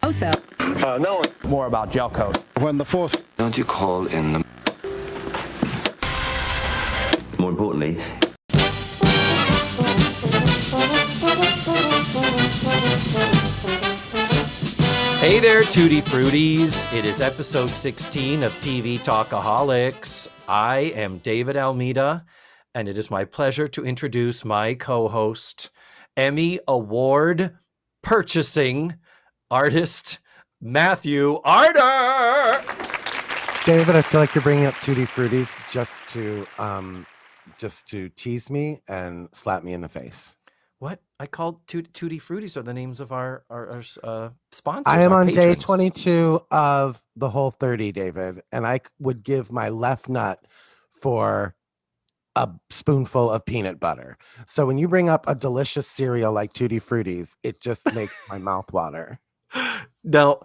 Also, no. More about gel coat. When the fourth... Don't you call in the... More importantly... Hey there, Tutti Fruities. It is episode 16 of TV Talkaholics. I am David Almeida, and it is my pleasure to introduce my co-host, Emmy Award purchasing artist, Matthew Arter. David, I feel like you're bringing up Tutti Fruities just to tease me and slap me in the face. What? I called Tutti Fruities are the names of our sponsors. I am our on patrons. day 22 of the whole 30, David, and I would give my left nut for a spoonful of peanut butter. So when you bring up a delicious cereal like Tutti Fruities, it just makes my mouth water. Now,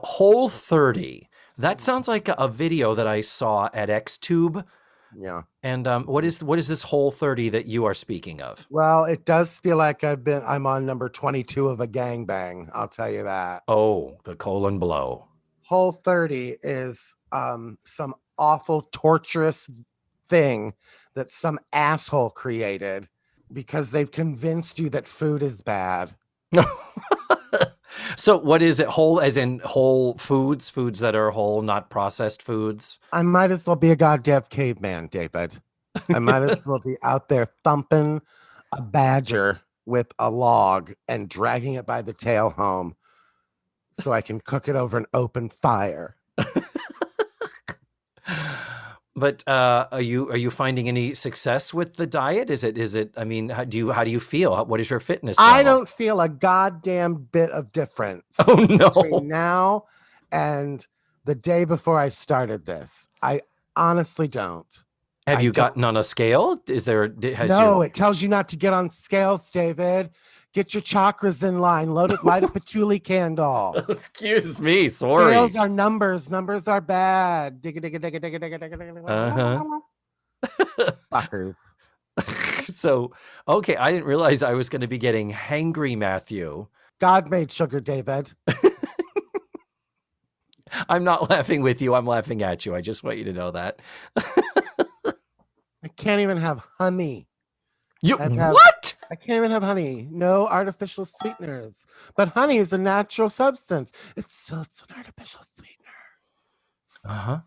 Whole 30. That sounds like a video that I saw at XTube. Yeah. And what is this Whole 30 that you are speaking of? Well, it does feel like I'm on number 22 of a gangbang. I'll tell you that. Oh, the colon blow. Whole 30 is some awful, torturous thing that some asshole created because they've convinced you that food is bad. So what is it? Whole as in whole foods that are whole, not processed foods? I might as well be a goddamn caveman, David. I might as well be out there thumping a badger with a log and dragging it by the tail home so I can cook it over an open fire. But are you finding any success with the diet? Is it? I mean, how do you feel? What is your fitness level? I don't feel a goddamn bit of difference. Oh no! Between now and the day before I started this, I honestly don't. Have you gotten on a scale? Is there? It tells you not to get on scales, David. Get your chakras in line. Light a patchouli candle. Excuse me. Sorry. Scales are numbers. Numbers are bad. Digga, digga, digga, digga, digga, digga, digga. Fuckers. So, okay. I didn't realize I was going to be getting hangry, Matthew. God made sugar, David. I'm not laughing with you. I'm laughing at you. I just want you to know that. I can't even have honey. What? I can't even have honey. No artificial sweeteners. But honey is a natural substance. It's an artificial sweetener. Uh-huh.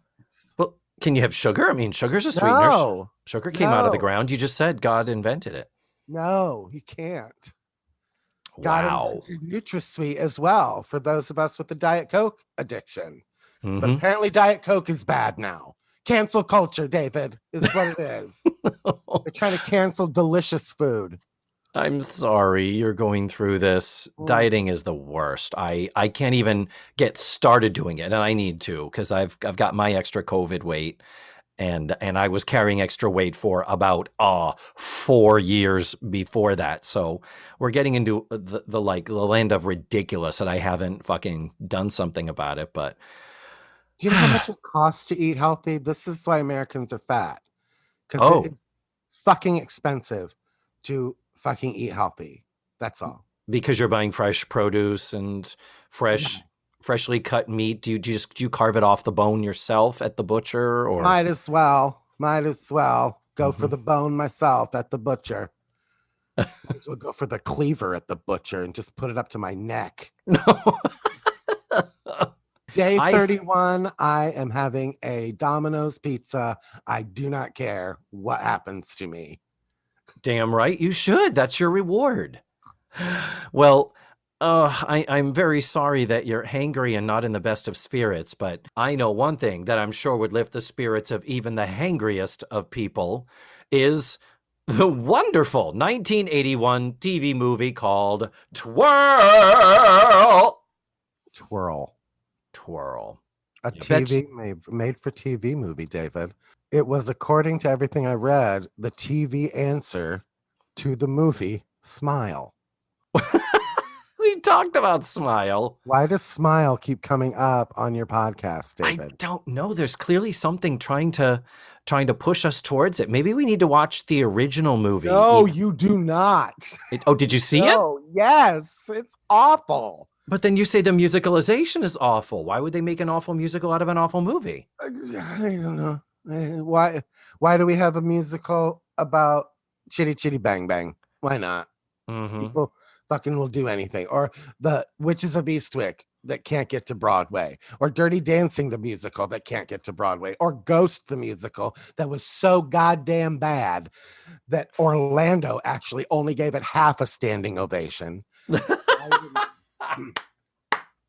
Well, can you have sugar? I mean, sugar's a sweetener. No. Sugar came out of the ground. You just said God invented it. No, you can't. Wow. God invented NutraSweet as well for those of us with the Diet Coke addiction. Mm-hmm. But apparently Diet Coke is bad now. Cancel culture, David, is what it is. They're trying to cancel delicious food. I'm sorry you're going through this. Dieting is the worst. I can't even get started doing it, and I need to because I've got my extra COVID weight, and I was carrying extra weight for about 4 years before that. So we're getting into the land of ridiculous, and I haven't fucking done something about it. But do you know how much it costs to eat healthy? This is why Americans are fat. Because it's fucking expensive to fucking eat healthy. That's all. Because you're buying fresh produce and freshly cut meat. Do you carve it off the bone yourself at the butcher? Or might as well go for the bone myself at the butcher. Might as well go for the cleaver at the butcher and just put it up to my neck. Day 31, I am having a Domino's pizza. I do not care what happens to me. Damn right you should. That's your reward. Well, I'm very sorry that you're hangry and not in the best of spirits, but I know one thing that I'm sure would lift the spirits of even the hangriest of people is the wonderful 1981 TV movie called Twirl. Twirl. A TV made for TV movie, David. It was, according to everything I read, the TV answer to the movie Smile. We talked about Smile. Why does Smile keep coming up on your podcast, David? I don't know. There's clearly something trying to push us towards it. Maybe we need to watch the original movie. No, you do not. Did you see it? Yes, it's awful. But then you say the musicalization is awful. Why would they make an awful musical out of an awful movie? I don't know. Why do we have a musical about Chitty Chitty Bang Bang? Why not? People fucking will do anything. Or the Witches of Eastwick that can't get to Broadway, or Dirty Dancing the musical that can't get to Broadway, or Ghost the musical that was so goddamn bad that Orlando actually only gave it half a standing ovation.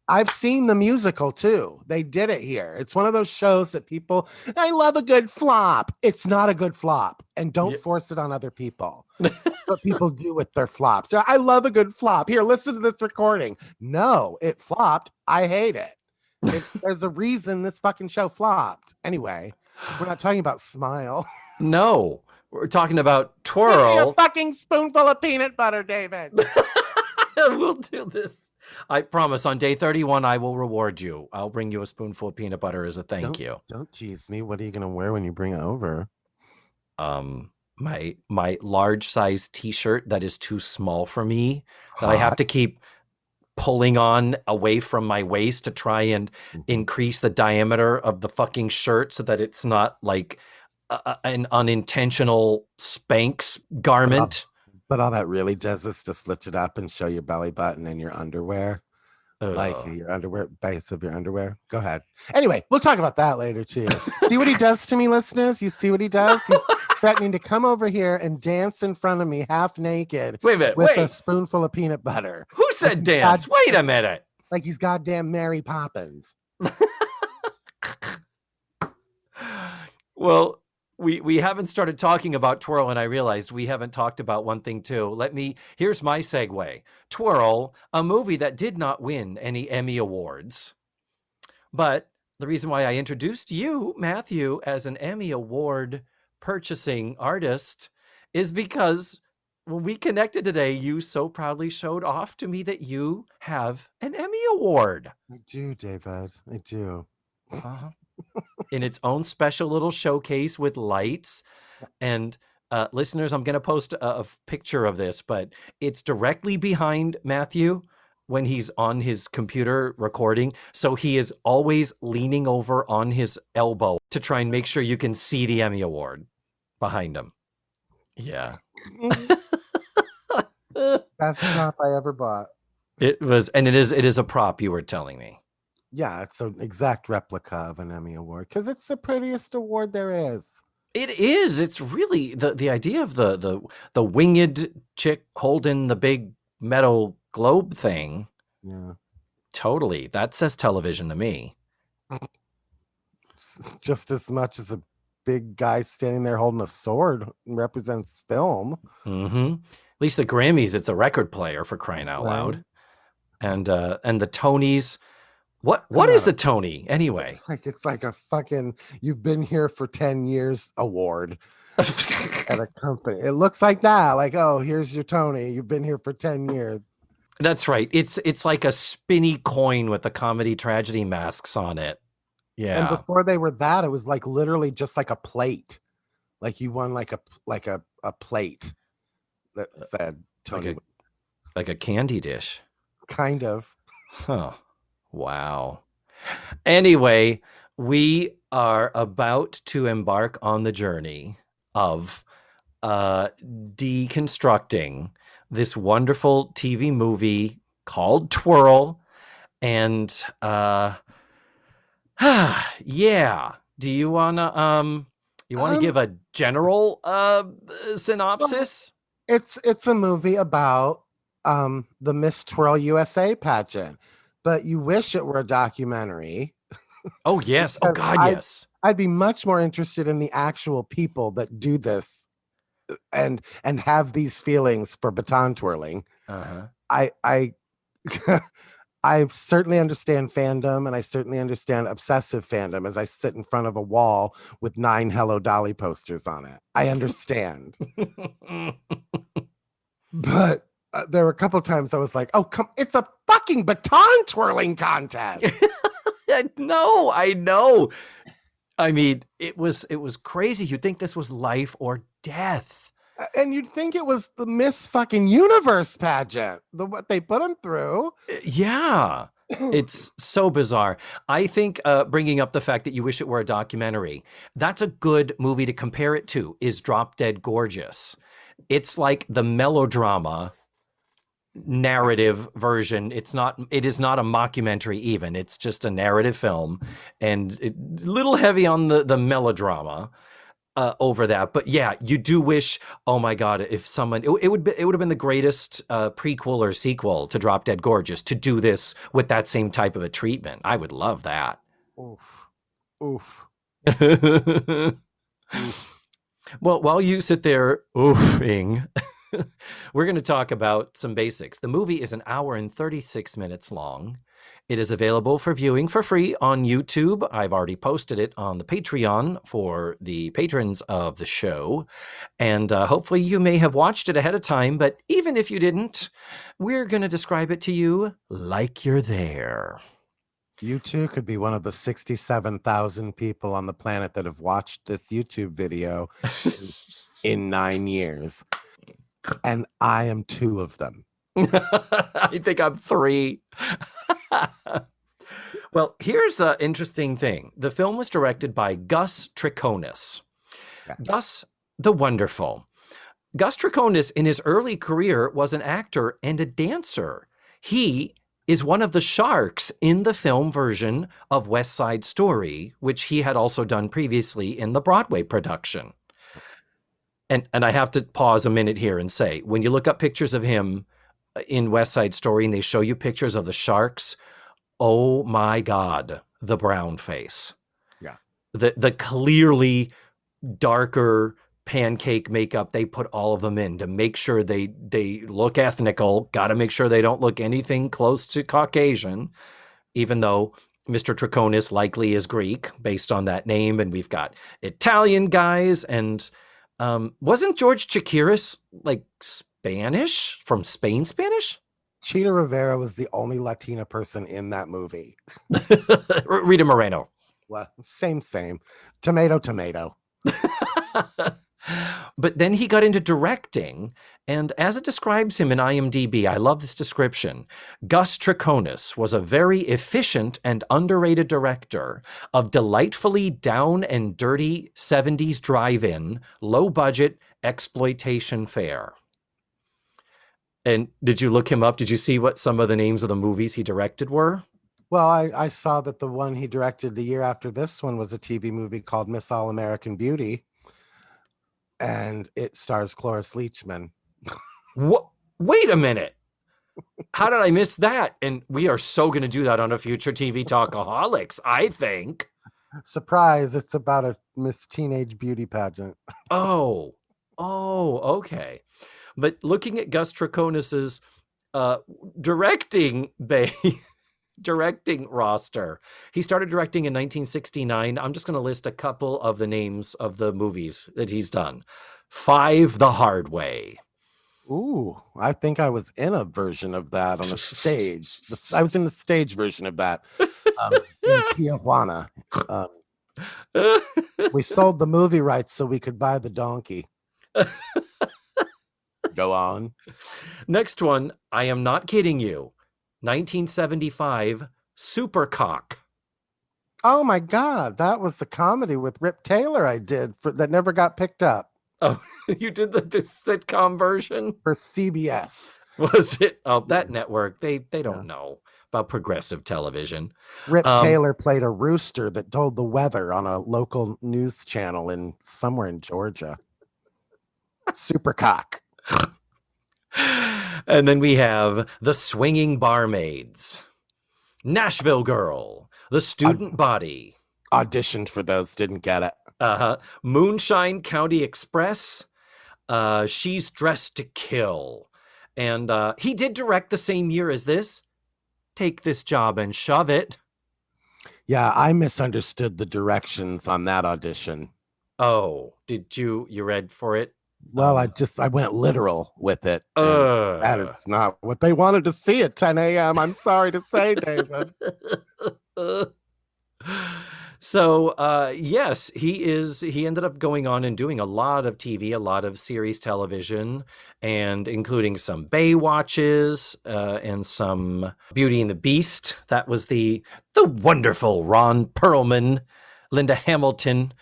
I've seen the musical too. They did it here. It's one of those shows that people, I love a good flop. It's not a good flop, and don't force it on other people. That's what people do with their flops. I love a good flop. Here, listen to this recording. No, it flopped. I hate it. There's a reason this fucking show flopped. Anyway, we're not talking about Smile. No, we're talking about Twirl. A fucking spoonful of peanut butter, David. We'll do this. I promise on day 31, I will reward you. I'll bring you a spoonful of peanut butter as a thank you. Don't tease me. What are you going to wear when you bring it over? My large size t-shirt that is too small for me, that I have to keep pulling on away from my waist to try and increase the diameter of the fucking shirt so that it's not like an unintentional Spanx garment. But all that really does is just lift it up and show your belly button and your underwear. Like your underwear, base of your underwear. Go ahead. Anyway, we'll talk about that later too. See what he does to me, listeners? You see what he does? He's threatening to come over here and dance in front of me half naked with a spoonful of peanut butter. Who said dance? Wait a minute. Like he's goddamn Mary Poppins. Well, we haven't started talking about Twirl, and I realized we haven't talked about one thing too. Here's my segue. Twirl, a movie that did not win any Emmy Awards. But the reason why I introduced you, Matthew, as an Emmy Award purchasing artist is because when we connected today, you so proudly showed off to me that you have an Emmy Award. I do, David. I do. In its own special little showcase with lights. And listeners, I'm going to post a picture of this, but it's directly behind Matthew when he's on his computer recording. So he is always leaning over on his elbow to try and make sure you can see the Emmy Award behind him. Yeah. Best prop I ever bought. It is a prop, you were telling me. Yeah, it's an exact replica of an Emmy Award because it's the prettiest award there is. It is. It's really the idea of the winged chick holding the big metal globe thing. Yeah, totally. That says television to me. Just as much as a big guy standing there holding a sword represents film. Mm-hmm. At least the Grammys, it's a record player, for crying out loud. And the Tonys. What is the Tony anyway? It's like a fucking you've been here for 10 years award at a company. It looks like that. Like, oh, here's your Tony. You've been here for 10 years. That's right. It's like a spinny coin with the comedy tragedy masks on it. Yeah. And before they were that, it was like literally just like a plate. Like you won like a plate that said Tony. Like a candy dish. Kind of. Huh. Wow. Anyway, we are about to embark on the journey of deconstructing this wonderful TV movie called Twirl. And yeah. Do you wanna give a general synopsis? It's a movie about the Miss Twirl USA pageant. But you wish it were a documentary. Oh, yes. Oh, God, yes. I'd be much more interested in the actual people that do this and have these feelings for baton twirling. Uh-huh. I certainly understand fandom, and I certainly understand obsessive fandom as I sit in front of a wall with 9 Hello Dolly posters on it. I understand. But there were a couple times I was like, oh, it's a fucking baton twirling contest. No, I know. I mean, it was crazy. You'd think this was life or death. And you'd think it was the Miss fucking Universe pageant, what they put him through. Yeah. It's so bizarre. I think bringing up the fact that you wish it were a documentary, that's a good movie to compare it to, is Drop Dead Gorgeous. It's like the melodrama narrative version. It is not a mockumentary even. It's just a narrative film and a little heavy on the melodrama. Over that, but yeah, you do wish. Oh my God, if someone, it would have been the greatest prequel or sequel to Drop Dead Gorgeous to do this with that same type of a treatment. I would love that. Oof, oof. Well, while you sit there oofing, we're going to talk about some basics. The movie is 1 hour and 36 minutes long. It is available for viewing for free on YouTube. I've already posted it on the Patreon for the patrons of the show. And hopefully you may have watched it ahead of time, but even if you didn't, we're going to describe it to you like you're there. You too could be one of the 67,000 people on the planet that have watched this YouTube video in 9 years. And I am 2 of them. I think I'm 3. Well, here's an interesting thing. The film was directed by Gus Triconis. Yes. Gus the Wonderful. Gus Triconis, in his early career, was an actor and a dancer. He is one of the sharks in the film version of West Side Story, which he had also done previously in the Broadway production. And I have to pause a minute here and say, when you look up pictures of him in West Side Story and they show you pictures of the sharks, oh my God, the brown face. Yeah. The clearly darker pancake makeup they put all of them in to make sure they look ethnical. Got to make sure they don't look anything close to Caucasian, even though Mr. Triconis likely is Greek based on that name. And we've got Italian guys. And wasn't George Chakiris like Spanish, from Spain Spanish? Chita Rivera was the only Latina person in that movie. Rita Moreno. Well, same. Tomato. But then he got into directing, and as it describes him in IMDb, I love this description. Gus Triconis was a very efficient and underrated director of delightfully down and dirty 70s drive-in, low-budget exploitation fare. And did you look him up? Did you see what some of the names of the movies he directed were? Well, I saw that the one he directed the year after this one was a TV movie called Miss All-American Beauty. And it stars Cloris Leachman. What? Wait a minute. How did I miss that? And we are so going to do that on a future TV Talkaholics, I think. Surprise, it's about a Miss Teenage Beauty pageant. Oh, okay. But looking at Gus Triconis's directing roster, he started directing in 1969. I'm just going to list a couple of the names of the movies that he's done. 5 The Hard Way. Ooh, I think I was in a version of that on a stage. I was in the stage version of that in Tijuana. We sold the movie rights so we could buy the donkey. Go on. Next one, I am not kidding you. 1975, Supercock. Oh my God, that was the comedy with Rip Taylor I did that never got picked up. Oh, you did the sitcom version? For CBS. Was it? Oh, that network, they don't know about progressive television. Rip Taylor played a rooster that told the weather on a local news channel somewhere in Georgia. Supercock. And then we have The Swinging Barmaids, Nashville Girl, The Student Body. Auditioned for those, didn't get it. Moonshine County Express, She's Dressed to Kill. And he did direct the same year as this, Take This Job and Shove It. Yeah, I misunderstood the directions on that audition. Oh, did you read for it? Well, I went literal with it. That is not what they wanted to see at 10 a.m. I'm sorry to say, David. So, yes, he ended up going on and doing a lot of TV, a lot of series television, and including some Baywatches, and some Beauty and the Beast. That was the wonderful Ron Perlman, Linda Hamilton,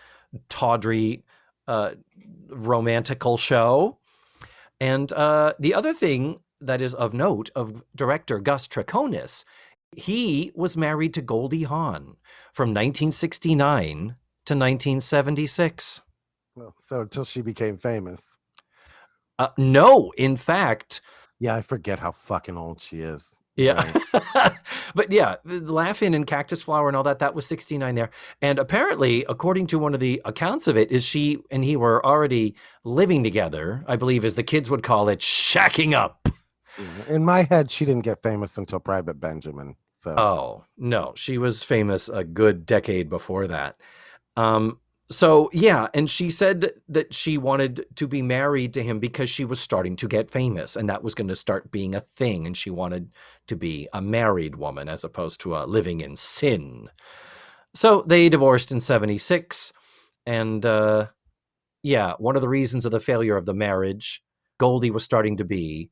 tawdry, romantical show. And the other thing that is of note of director Gus Traconis, he was married to Goldie Hawn from 1969 to 1976. Well, so until she became famous. No, in fact. Yeah, I forget how fucking old she is. Yeah. Right. But yeah, Laugh-In and Cactus Flower and all that, that was 69 there. And apparently, according to one of the accounts of it, is she and he were already living together, I believe, as the kids would call it, shacking up. In my head, she didn't get famous until Private Benjamin. So. Oh, no, she was famous a good decade before that. So, yeah, and she said that she wanted to be married to him because she was starting to get famous, and that was going to start being a thing, and she wanted to be a married woman as opposed to living in sin. So they divorced in 76, and yeah, one of the reasons of the failure of the marriage, Goldie was starting to be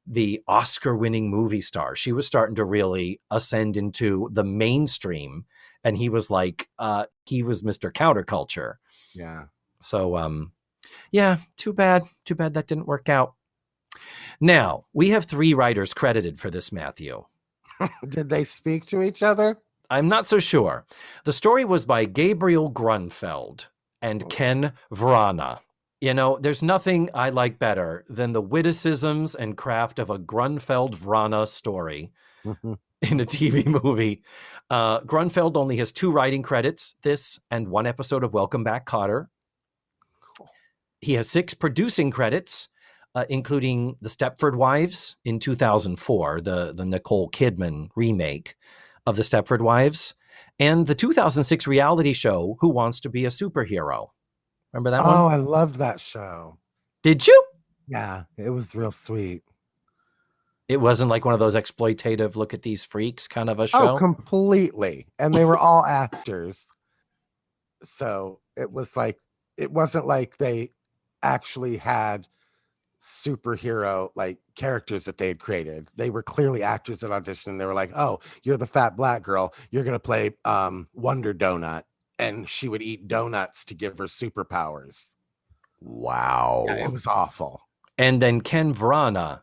the Oscar-winning movie star. She was starting to really ascend into the mainstream, and he was like, he was Mr. Counterculture. Yeah. So, yeah, too bad that didn't work out. Now, we have 3 writers credited for this, Matthew. Did they speak to each other? I'm not so sure. The story was by Gabriel Grunfeld and Ken Vrana. You know, there's nothing I like better than the witticisms and craft of a Grunfeld-Vrana story in a TV movie. Grunfeld only has 2 writing credits, this and 1 episode of Welcome Back, Kotter. He has 6 producing credits, including The Stepford Wives in 2004, the Nicole Kidman remake of The Stepford Wives, and the 2006 reality show Who Wants to Be a Superhero. Remember that one? Oh, I loved that show. Did you? Yeah, it was real sweet. It wasn't like one of those exploitative look at these freaks kind of a show? Oh, completely. And they were all actors. So it was like, it wasn't like they actually had superhero like characters that they had created. They were clearly actors at audition. They were like, oh, you're the fat black girl. You're going to play Wonder Donut. And she would eat donuts to give her superpowers. Wow. Yeah, it was awful. And then Ken Vrana,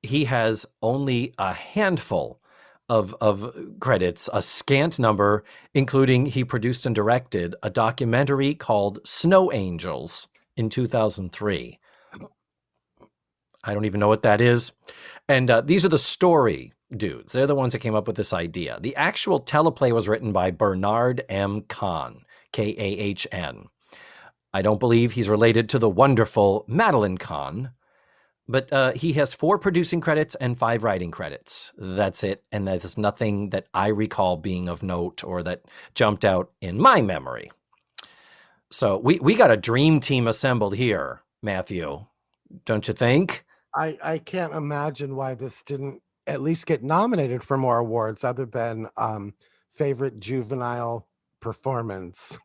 he has only a handful of credits, a scant number, including he produced and directed a documentary called Snow Angels in 2003. I don't even know what that is. And these are the story dudes. They're the ones that came up with this idea. The actual teleplay was written by Bernard M. Kahn, Kahn. I don't believe he's related to the wonderful Madeline Kahn, but he has 4 producing credits and 5 writing credits. That's it. And there's nothing that I recall being of note or that jumped out in my memory. So we got a dream team assembled here, Matthew. Don't you think? I can't imagine why this didn't at least get nominated for more awards other than favorite juvenile performance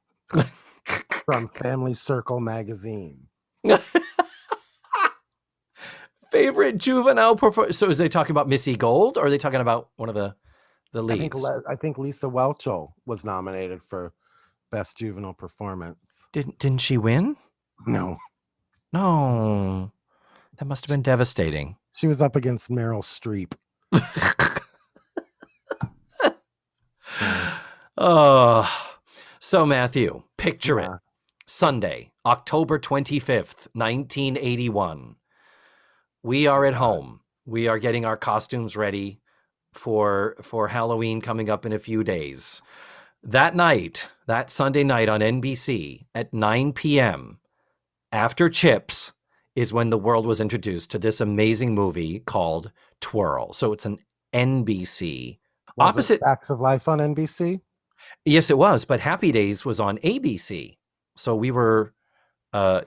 from Family Circle magazine. Favorite juvenile performance. So is they talking about Missy Gold, or are they talking about one of the leads? I think Lisa Whelchel was nominated for best juvenile performance. Didn't she win? No. That must have been devastating. She was up against Meryl Streep. Oh, so Matthew, picture it. Sunday, October 25th, 1981. We are at home. We are getting our costumes ready for Halloween coming up in a few days. That night, that Sunday night on NBC at 9 p.m., after Chips, is when the world was introduced to this amazing movie called Twirl. So it's an NBC. Was it Facts of Life on NBC? Yes, it was. But Happy Days was on ABC. So we were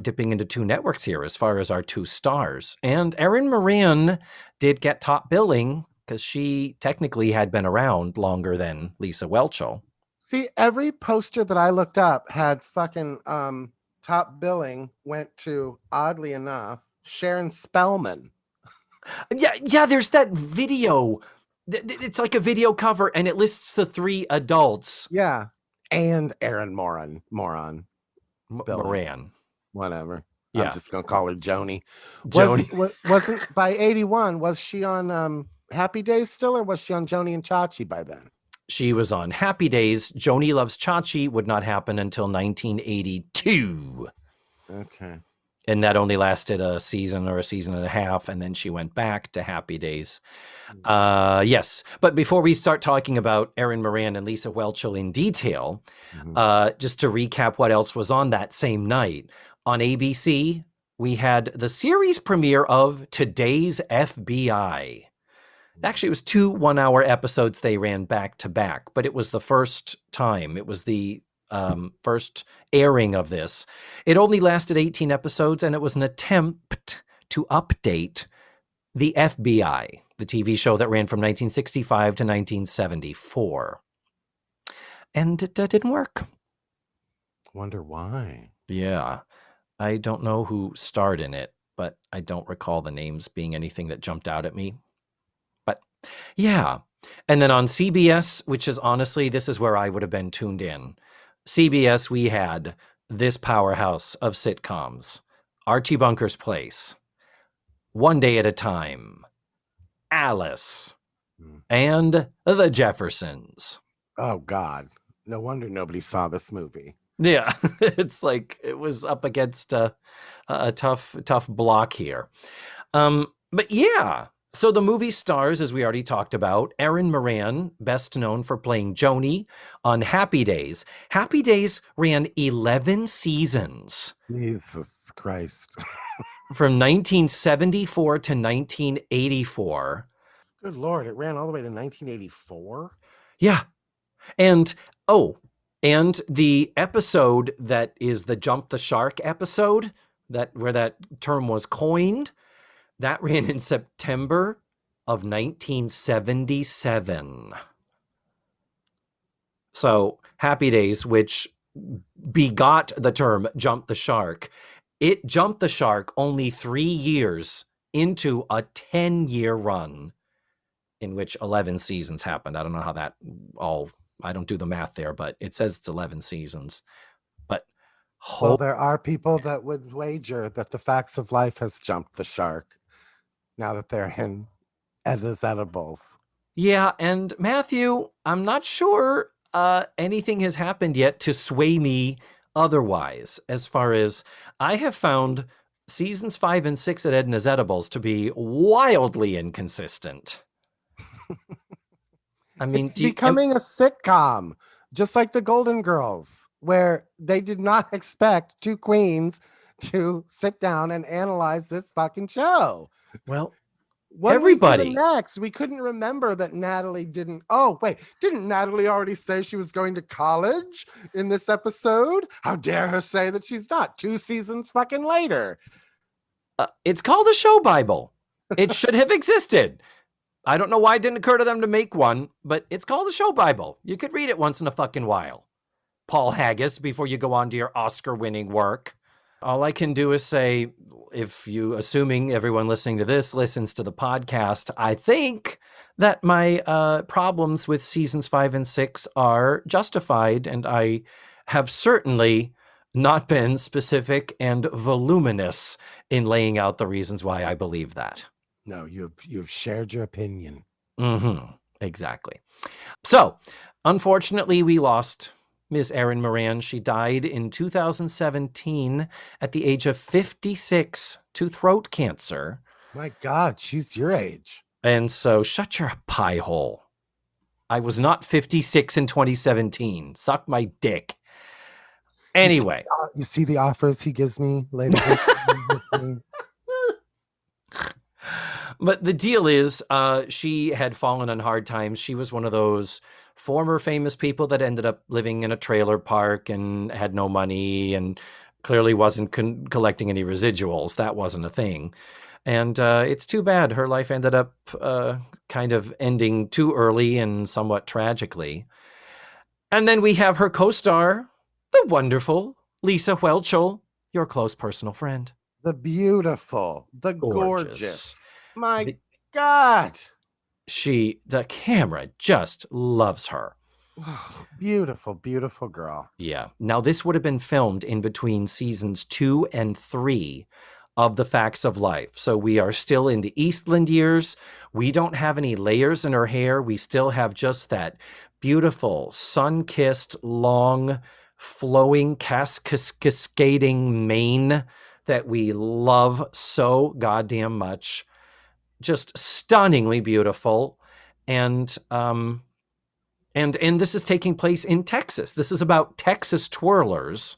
dipping into 2 networks here as far as our 2 stars. And Erin Moran did get top billing because she technically had been around longer than Lisa Whelchel. See, every poster that I looked up had fucking top billing went to, oddly enough, Sharon Spellman. Yeah, there's that video. It's like a video cover, and it lists the 3 adults. Yeah. And Aaron Moran. Billing. Moran. Whatever. Yeah. I'm just gonna call her Joni. Joni. Wasn't by 81, was she on Happy Days still, or was she on Joni and Chachi by then? She was on Happy Days. Joni Loves Chachi would not happen until 1982. Okay. And that only lasted a season or a season and a half, and then she went back to Happy Days. Yes, but before we start talking about Erin Moran and Lisa Whelchel in detail, just to recap what else was on that same night. On ABC, we had the series premiere of Today's FBI. Actually, it was 2 one-hour episodes they ran back to back, but it was the first time. It was the first airing of this. It only lasted 18 episodes, and it was an attempt to update the FBI, the TV show that ran from 1965 to 1974. And it didn't work. Wonder why. Yeah. I don't know who starred in it, but I don't recall the names being anything that jumped out at me. But yeah. And then on CBS, which is honestly, this is where I would have been tuned in. CBS, we had this powerhouse of sitcoms, Archie Bunker's Place, One Day at a Time, Alice, and The Jeffersons. Oh, God. No wonder nobody saw this movie. Yeah, it's like it was up against a tough block here. But yeah, so the movie stars, as we already talked about, Erin Moran, best known for playing Joni on Happy Days. Happy Days ran 11 seasons. Jesus Christ. From 1974 to 1984. Good Lord, it ran all the way to 1984? Yeah. And the episode that is the Jump the Shark episode, where that term was coined, that ran in September of 1977. So Happy Days, which begot the term Jump the Shark, it jumped the shark only 3 years into a 10-year run in which 11 seasons happened. I don't know how that all... I don't do the math there, but it says it's 11 seasons. But well, there are people that would wager that the Facts of Life has jumped the shark now that they're in Edda's Edibles. Yeah, and Matthew, I'm not sure anything has happened yet to sway me otherwise. As far as I have found seasons 5 and 6 at Edna's Edibles to be wildly inconsistent. I mean, it's becoming a sitcom, just like the Golden Girls, where they did not expect 2 queens to sit down and analyze this fucking show. Well, what everybody next. We couldn't remember that Natalie didn't. Oh, wait, didn't Natalie already say she was going to college in this episode? How dare her say that she's not 2 seasons fucking later? It's called a show Bible. It should have existed. I don't know why it didn't occur to them to make one, but it's called a show Bible. You could read it once in a fucking while. Paul Haggis, before you go on to your Oscar-winning work. All I can do is say, if you, assuming everyone listening to this listens to the podcast, I think that my problems with seasons 5 and 6 are justified, and I have certainly not been specific and voluminous in laying out the reasons why I believe that. No, you've shared your opinion. Mm-hmm. Exactly. So, unfortunately, we lost Miss Erin Moran. She died in 2017 at the age of 56 to throat cancer. My God, she's your age. And so, shut your pie hole. I was not 56 in 2017. Suck my dick. Anyway. You see the offers he gives me later. But the deal is, she had fallen on hard times. She was one of those former famous people that ended up living in a trailer park and had no money and clearly wasn't collecting any residuals. That wasn't a thing. And it's too bad. Her life ended up kind of ending too early and somewhat tragically. And then we have her co-star, the wonderful Lisa Whelchel, your close personal friend. The beautiful, the Gorgeous. gorgeous. My God. The camera just loves her. Beautiful, beautiful girl. Yeah. Now, this would have been filmed in between seasons 2 and 3 of The Facts of Life. So we are still in the Eastland years. We don't have any layers in her hair. We still have just that beautiful, sun-kissed, long, flowing, cascading mane that we love so goddamn much. Just stunningly beautiful. And this is taking place in Texas. This is about Texas twirlers.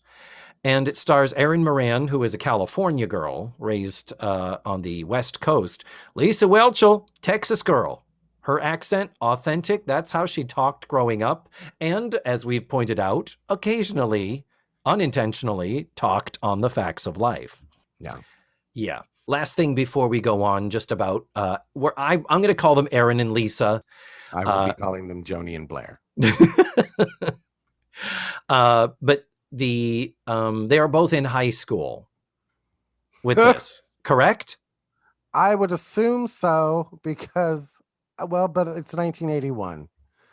And it stars Erin Moran, who is a California girl raised on the West Coast. Lisa Whelchel, Texas girl. Her accent, authentic. That's how she talked growing up. And as we've pointed out, occasionally, unintentionally, talked on The Facts of Life. Yeah. Yeah. Last thing before we go on, just about where I'm going to call them Erin and Lisa. I will be calling them Joni and Blair. But they are both in high school with this, correct? I would assume so because, well, but it's 1981.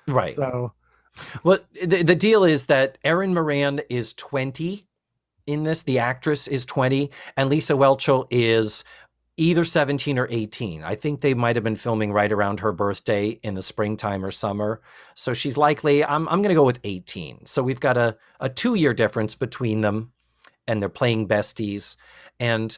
Right. So, well, the deal is that Erin Moran is 20 in this. The actress is 20, and Lisa Whelchel is either 17 or 18. I think they might have been filming right around her birthday in the springtime or summer. So she's likely, I'm going to go with 18. So we've got a 2-year difference between them, and they're playing besties. And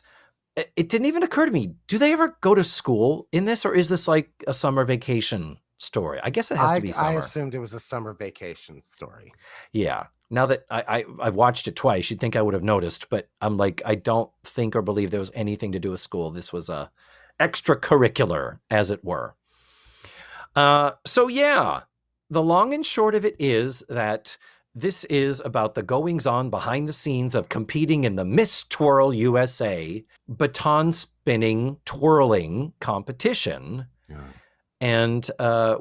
it didn't even occur to me, do they ever go to school in this, or is this like a summer vacation story? I guess it has to be summer. I assumed it was a summer vacation story. Yeah. Now that I've watched it twice, you'd think I would have noticed, but I'm like, I don't think or believe there was anything to do with school. This was a extracurricular, as it were. So yeah, the long and short of it is that this is about the goings-on behind the scenes of competing in the Miss Twirl USA baton spinning twirling competition. Yeah. And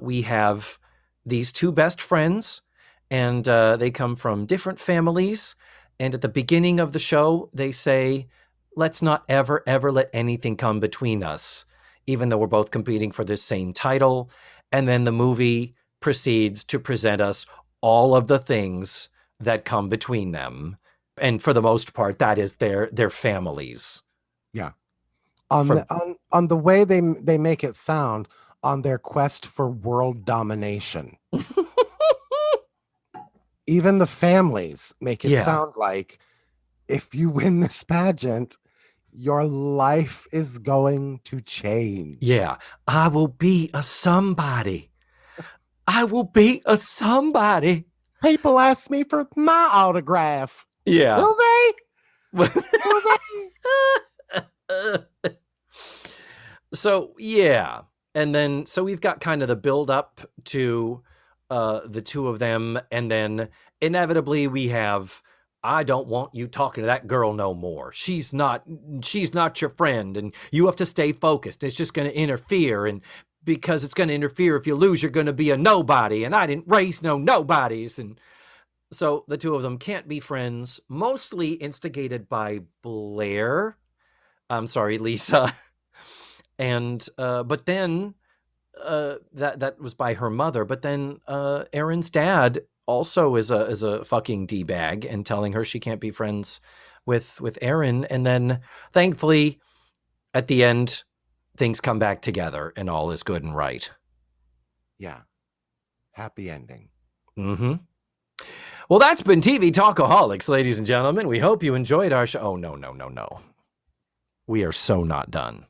we have these two best friends, and they come from different families. And at the beginning of the show, they say, let's not ever, ever let anything come between us, even though we're both competing for this same title. And then the movie proceeds to present us all of the things that come between them. And for the most part, that is their families. Yeah. On the way they make it sound, on their quest for world domination. Even the families make it sound like if you win this pageant, your life is going to change. Yeah. I will be a somebody. I will be a somebody. People ask me for my autograph. Yeah. Will they? Will they? So, yeah. And then, so we've got kind of the build up to the two of them. And then inevitably we have, I don't want you talking to that girl no more. She's not your friend, and you have to stay focused. It's just going to interfere. And because it's going to interfere, if you lose, you're going to be a nobody. And I didn't raise no nobodies. And so the two of them can't be friends, mostly instigated by Blair. I'm sorry, Lisa. And, but then that was by her mother. But then Erin's dad also is a fucking D-bag and telling her she can't be friends with Erin. And then thankfully at the end, things come back together and all is good and right. Yeah. Happy ending. Mm-hmm. Well, that's been TV Talkaholics, ladies and gentlemen. We hope you enjoyed our show. Oh, no. We are so not done.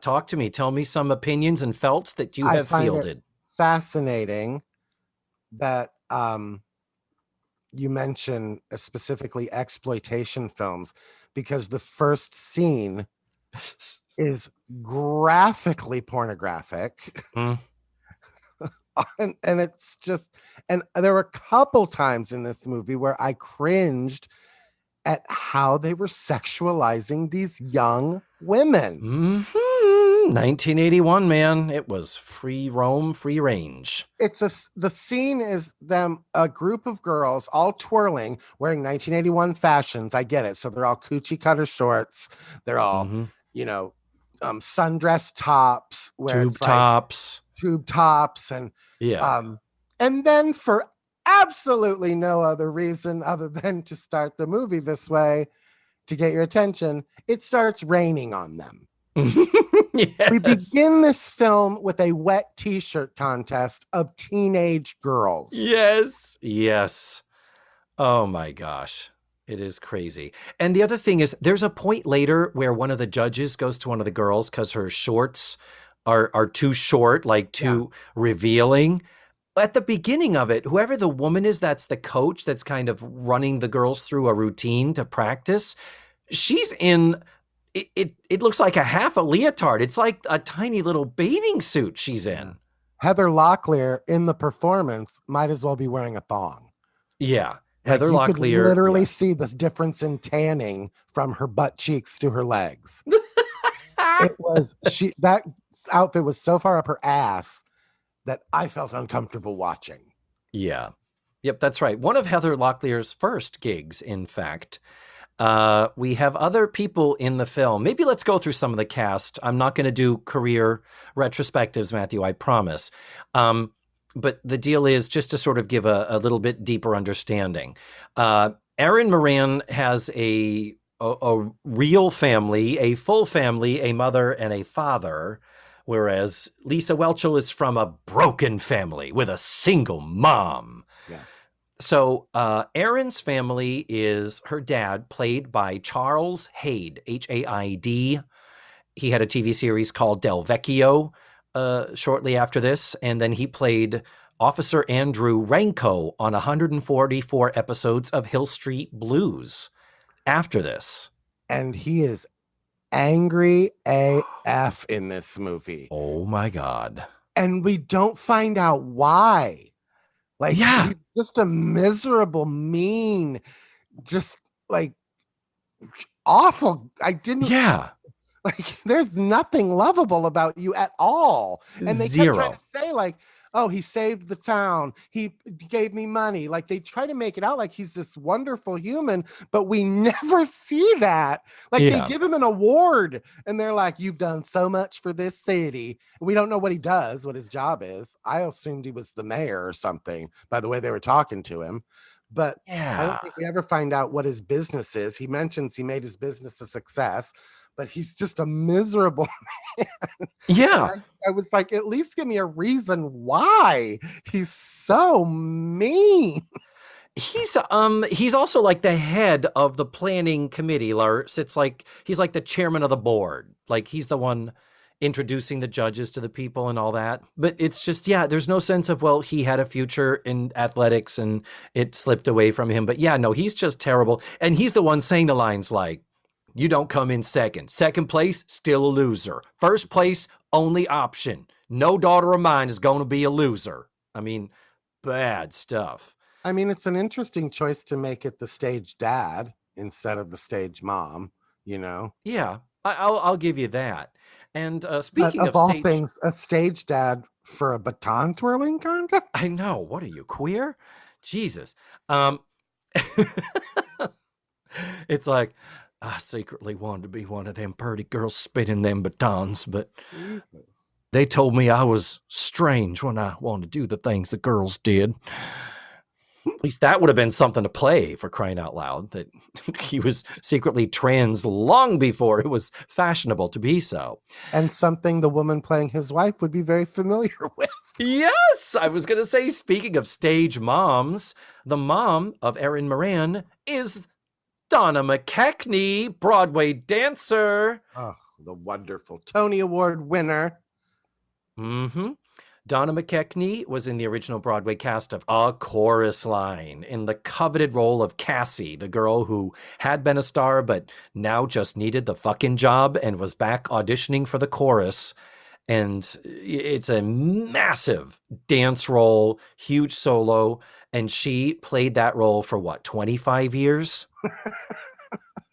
Talk to me. Tell me some opinions and felts that you have fielded. Fascinating that you mention specifically exploitation films, because the first scene is graphically pornographic. Mm. and it's just, and there were a couple times in this movie where I cringed at how they were sexualizing these young women. Mm-hmm. 1981, man. It was free roam, free range. The scene is them, a group of girls all twirling, wearing 1981 fashions. I get it. So they're all coochie cutter shorts. They're all, sundress tops, where Tube it's tops. like tube tops, and then for absolutely no other reason other than to start the movie this way, to get your attention, it starts raining on them. Yes. We begin this film with a wet t-shirt contest of teenage girls. Yes. Oh my gosh. It is crazy. And the other thing is, there's a point later where one of the judges goes to one of the girls because her shorts are too short, like too revealing. At the beginning of it, whoever the woman is, that's the coach that's kind of running the girls through a routine to practice. She's in, it looks like a leotard. It's like a tiny little bathing suit she's in. Heather Locklear in the performance might as well be wearing a thong. Yeah. Heather Locklear. You could literally see the difference in tanning from her butt cheeks to her legs. That outfit was so far up her ass that I felt uncomfortable watching. Yeah. Yep, that's right. One of Heather Locklear's first gigs, in fact. We have other people in the film. Maybe let's go through some of the cast. I'm not going to do career retrospectives, Matthew, I promise. But the deal is just to sort of give a little bit deeper understanding. Erin Moran has a real family, a full family, a mother and a father, whereas Lisa Whelchel is from a broken family with a single mom. Yeah. So Erin's family is her dad, played by Charles Haid, Haid. He had a TV series called Del Vecchio shortly after this, and then he played Officer Andrew Ranko on 144 episodes of Hill Street Blues after this. And he is angry AF in this movie. Oh my God. And we don't find out why. Like, he's just a miserable, mean, just like awful. Like, there's nothing lovable about you at all. And they kept trying to say, like, oh, he saved the town. He gave me money. Like, they try to make it out like he's this wonderful human, but we never see that. Like, they give him an award and they're like, you've done so much for this city. We don't know what he does, what his job is. I assumed he was the mayor or something by the way they were talking to him. But I don't think we ever find out what his business is. He mentions he made his business a success, but he's just a miserable man. Yeah. I was like, at least give me a reason why he's so mean. He's also like the head of the planning committee. He's like the chairman of the board. Like, he's the one introducing the judges to the people and all that. But it's just, there's no sense of, well, he had a future in athletics and it slipped away from him. But he's just terrible. And he's the one saying the lines like, you don't come in second. Second place, still a loser. First place, only option. No daughter of mine is going to be a loser. I mean, bad stuff. I mean, it's an interesting choice to make it the stage dad instead of the stage mom, you know? Yeah, I'll give you that. And speaking of all things, a stage dad for a baton twirling contest? I know. What are you, queer? Jesus. It's like, I secretly wanted to be one of them pretty girls spinning them batons, but they told me I was strange when I wanted to do the things the girls did. At least that would have been something to play, for crying out loud, that he was secretly trans long before it was fashionable to be so. And something the woman playing his wife would be very familiar with. Yes, I was going to say, speaking of stage moms, the mom of Erin Moran is Donna McKechnie, Broadway dancer. Oh, the wonderful Tony Award winner. Mm-hmm. Donna McKechnie was in the original Broadway cast of A Chorus Line in the coveted role of Cassie, the girl who had been a star but now just needed the fucking job and was back auditioning for the chorus. And it's a massive dance role, huge solo. And she played that role for 25 years?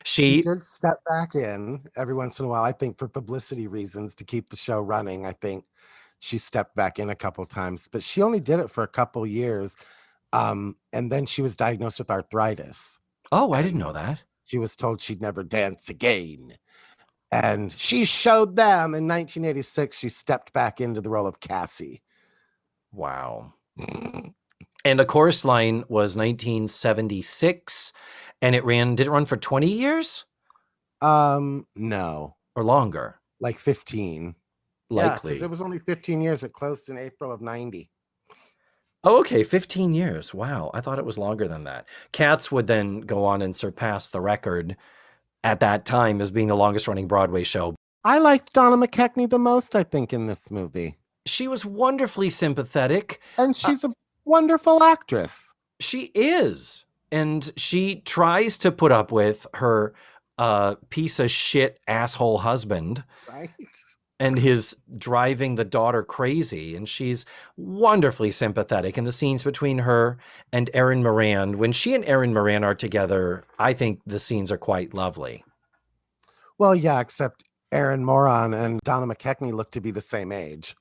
She did step back in every once in a while, I think, for publicity reasons to keep the show running. I think she stepped back in a couple times, but she only did it for a couple years. And then she was diagnosed with arthritis. Oh, I didn't know that. She was told she'd never dance again. And she showed them in 1986. She stepped back into the role of Cassie. Wow. And the chorus line was 1976, and did it run for 20 years? No. Or longer? Like 15. Likely. Because it was only 15 years. It closed in April of 90. Oh, okay. 15 years. Wow. I thought it was longer than that. Cats would then go on and surpass the record at that time as being the longest running Broadway show. I liked Donna McKechnie the most, I think, in this movie. She was wonderfully sympathetic. And she's a wonderful actress. She is. And she tries to put up with her piece of shit asshole husband. Right. And his driving the daughter crazy. And she's wonderfully sympathetic. And the scenes between her and Erin Moran, when she and Erin Moran are together, I think the scenes are quite lovely. Well, yeah, except Erin Moran and Donna McKechnie look to be the same age.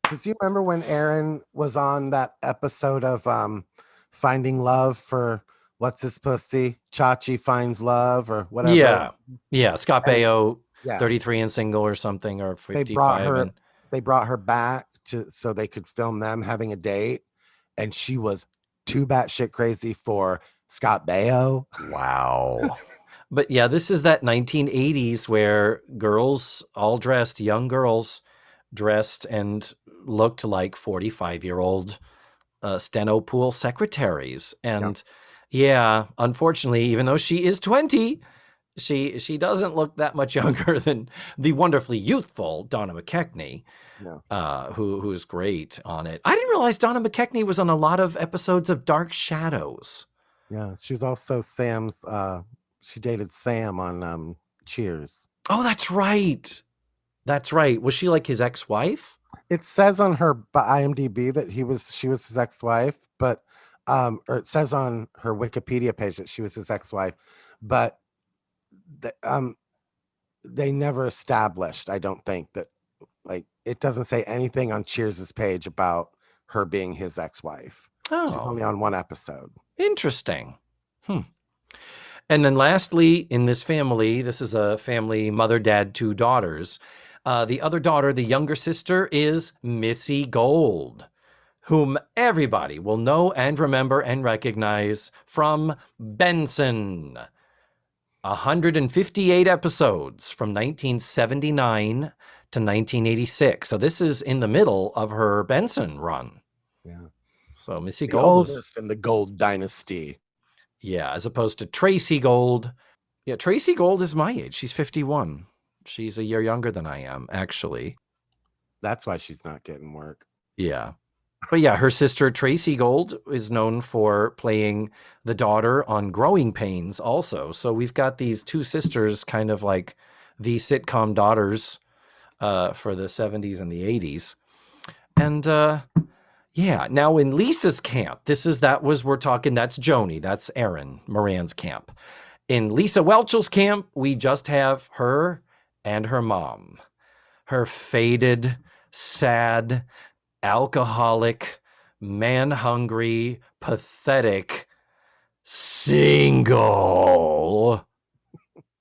Because you remember when Erin was on that episode of Finding Love for What's His Pussy? Chachi Finds Love or whatever. Yeah. Yeah. Scott Baio, yeah. 33 and single or something, or 55. They brought her back so they could film them having a date. And she was too batshit crazy for Scott Baio. Wow. But yeah, this is that 1980s where girls all dressed, young girls dressed and looked like 45-year-old steno pool secretaries. And yeah, unfortunately, even though she is 20, she doesn't look that much younger than the wonderfully youthful Donna McKechnie, who's great on it. I didn't realize Donna McKechnie was on a lot of episodes of Dark Shadows. Yeah, she's also Sam's. She dated Sam on Cheers. Oh, that's right. That's right. Was she like his ex-wife? It says on her IMDb that she was his ex-wife, but or it says on her Wikipedia page that she was his ex-wife, but they never established, I don't think, that, like, it doesn't say anything on Cheers's page about her being his ex-wife. Oh. She's only on one episode. Interesting. And then lastly, in this family, this is a family, mother, dad, 2 daughters. The other daughter, the younger sister, is Missy Gold, whom everybody will know and remember and recognize from Benson. 158 episodes from 1979 to 1986. So this is in the middle of her Benson run. Yeah. So Missy The Gold oldest in the Gold dynasty. Yeah, as opposed to Tracy Gold. Yeah, Tracy Gold is my age. She's 51. She's a year younger than I am, actually. That's why she's not getting work. Yeah. But yeah, her sister Tracy Gold is known for playing the daughter on Growing Pains also. So we've got these 2 sisters, kind of like the sitcom daughters for the 70s and the 80s. And yeah, now in Lisa's camp, that's Joni, that's Erin Moran's camp. In Lisa Whelchel's camp, we just have her and her mom. Her faded, sad, alcoholic, man-hungry, pathetic, single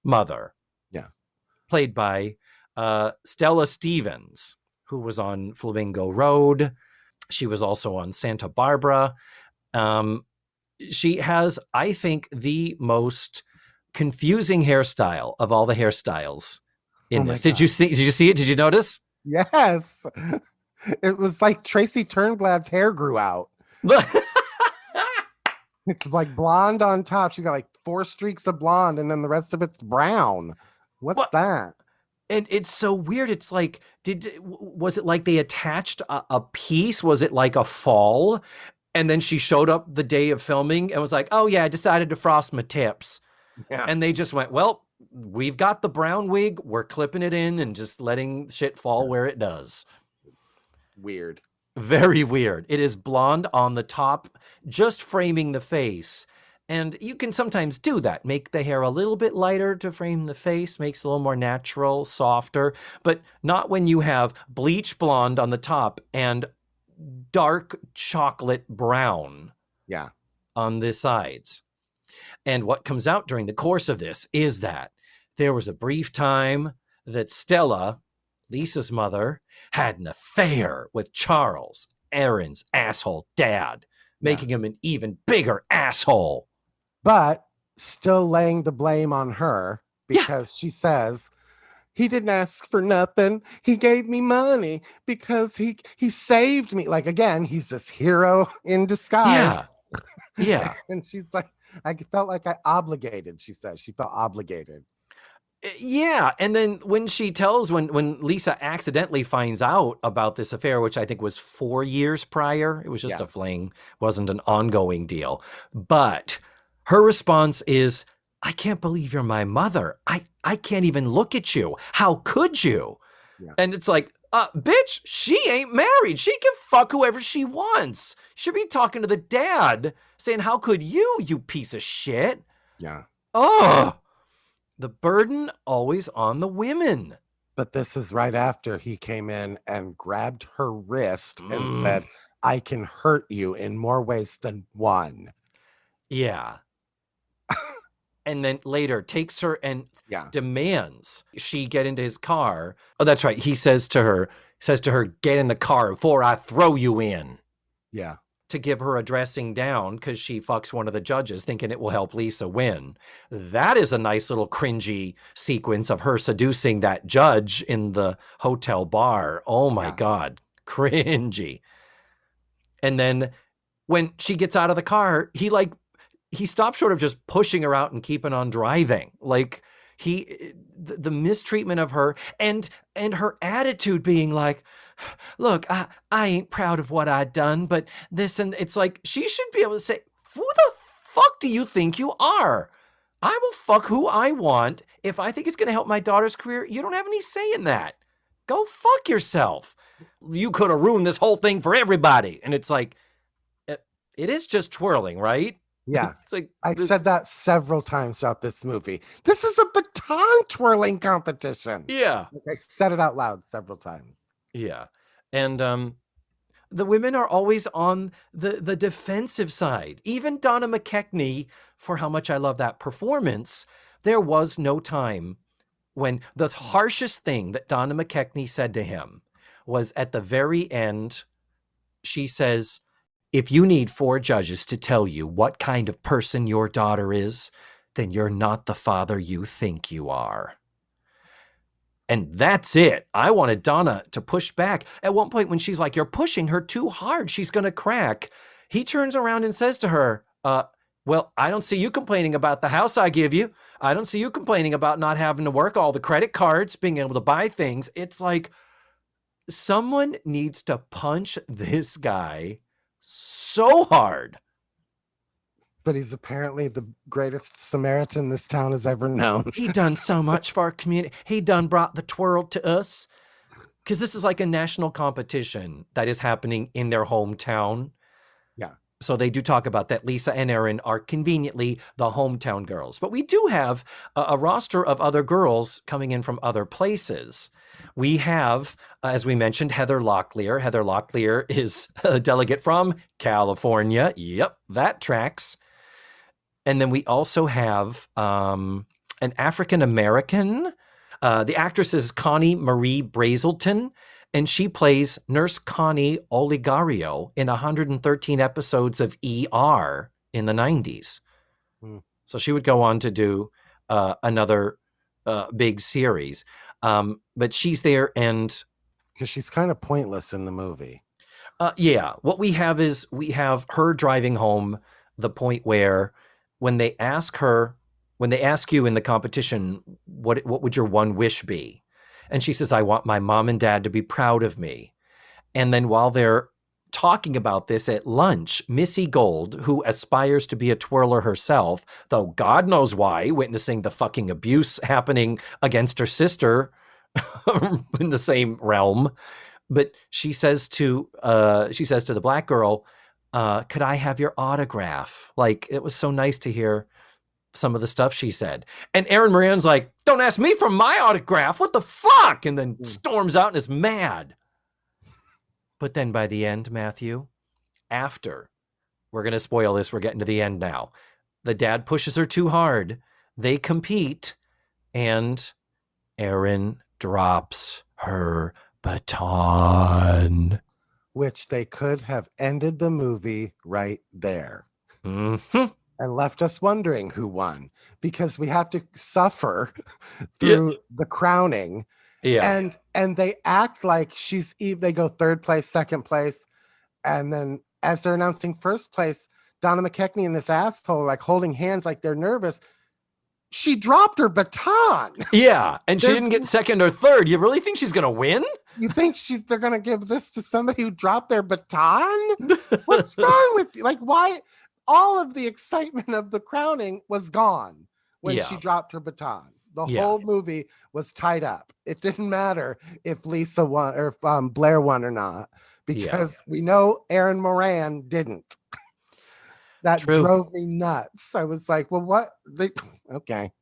mother. Yeah. Played by Stella Stevens, who was on Flamingo Road. She was also on Santa Barbara. She has, I think, the most confusing hairstyle of all the hairstyles in this. Did you see it? Did you notice? Yes. It was like Tracy Turnblad's hair grew out. It's like blonde on top. She's got like 4 streaks of blonde and then the rest of it's brown. What's that? And it's so weird. It's like, was it like they attached a piece? Was it like a fall? And then she showed up the day of filming and was like, oh yeah, I decided to frost my tips. Yeah. And they just went, well, we've got the brown wig. We're clipping it in and just letting shit fall where it does. Weird. Very weird. It is blonde on the top, just framing the face. And you can sometimes do that. Make the hair a little bit lighter to frame the face, makes it a little more natural, softer, but not when you have bleach blonde on the top and dark chocolate brown Yeah. on the sides. And what comes out during the course of this is that there was a brief time that Stella, Lisa's mother, had an affair with Charles, Erin's asshole dad, making him an even bigger asshole. But still laying the blame on her because she says, he didn't ask for nothing. He gave me money because he saved me. Like, again, he's this hero in disguise. Yeah. And she's like, I felt like I obligated, she says. She felt obligated. Yeah. And then when she tells, when Lisa accidentally finds out about this affair, which I think was 4 years prior, it was just a fling, wasn't an ongoing deal. But her response is, I can't believe you're my mother. I can't even look at you. How could you? Yeah. And it's like, bitch, she ain't married. She can fuck whoever she wants. She should be talking to the dad saying, how could you piece of shit? Yeah. Oh, the burden always on the women. But this is right after he came in and grabbed her wrist and said, I can hurt you in more ways than one. Yeah. And then later takes her and demands she get into his car. Oh, that's right. He says to her, get in the car before I throw you in. Yeah. To give her a dressing down because she fucks one of the judges thinking it will help Lisa win. That is a nice little cringy sequence of her seducing that judge in the hotel bar. Oh my God. Cringy. And then when she gets out of the car, he stopped short of just pushing her out and keeping on driving. Like the mistreatment of her and her attitude being like, look, I ain't proud of what I done, but this, and it's like, she should be able to say, who the fuck do you think you are? I will fuck who I want. If I think it's going to help my daughter's career, you don't have any say in that. Go fuck yourself. You could have ruined this whole thing for everybody. And it's like, it is just twirling, right? Yeah. It's like I said that several times throughout this movie. This is a baton twirling competition. Yeah. Like, I said it out loud several times. Yeah. And the women are always on the defensive side. Even Donna McKechnie, for how much I love that performance, there was no time when the harshest thing that Donna McKechnie said to him was at the very end. She says, if you need 4 judges to tell you what kind of person your daughter is, then you're not the father you think you are. And that's it. I wanted Donna to push back. At one point when she's like, you're pushing her too hard, she's going to crack. He turns around and says to her, well, I don't see you complaining about the house I give you. I don't see you complaining about not having to work, all the credit cards, being able to buy things. It's like, someone needs to punch this guy so hard. But he's apparently the greatest Samaritan this town has ever known. He done so much for our community. He done brought the twirl to us. Because this is like a national competition that is happening in their hometown. Yeah. So they do talk about that. Lisa and Erin are conveniently the hometown girls. But we do have a roster of other girls coming in from other places. We have, as we mentioned, Heather Locklear. Heather Locklear is a delegate from California. Yep, that tracks. And then we also have an African-American. The actress is Connie Marie Brazelton, and she plays Nurse Connie Oligario in 113 episodes of ER in the 90s. So she would go on to do another big series. But she's there, and because she's kind of pointless in the movie. Yeah. What we have is we have her driving home, the point where when they ask you in the competition, what would your one wish be? And she says, I want my mom and dad to be proud of me. And then while they're talking about this at lunch, Missy Gold, who aspires to be a twirler herself, though God knows why, witnessing the fucking abuse happening against her sister in the same realm, But she says to the black girl, could I have your autograph? Like, it was so nice to hear some of the stuff she said. And Erin Moran's like, don't ask me for my autograph. What the fuck? And then storms out and is mad. But then by the end, Matthew, after, we're going to spoil this. We're getting to the end now. The dad pushes her too hard. They compete, and Erin drops her baton. Which they could have ended the movie right there. Mm-hmm. And left us wondering who won, because we have to suffer through the crowning. Yeah. And they act like they go third place, second place. And then as they're announcing first place, Donna McKechnie and this asshole like holding hands like they're nervous. She dropped her baton. Yeah. And she didn't get second or third. You really think she's going to win? You think they're going to give this to somebody who dropped their baton? What's wrong with you? Like, why? All of the excitement of the crowning was gone when she dropped her baton. The whole movie was tied up. It didn't matter if Lisa won or if Blair won or not, because we know Erin Moran didn't. That drove me nuts. I was like, well, what? Okay,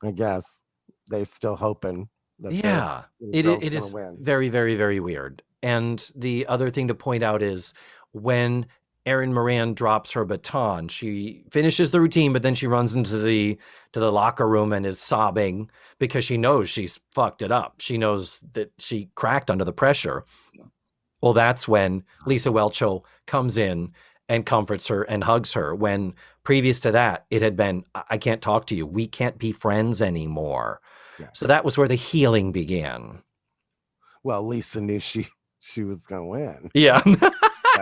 I guess they're still hoping. That it is very, very, very weird. And the other thing to point out is when Erin Moran drops her baton, she finishes the routine, but then she runs into the locker room and is sobbing because she knows she's fucked it up. She knows that she cracked under the pressure. Well, that's when Lisa Whelchel comes in and comforts her and hugs her, when previous to that, it had been, I can't talk to you. We can't be friends anymore. Yeah. So that was where the healing began. Well, Lisa knew she was going to win. Yeah.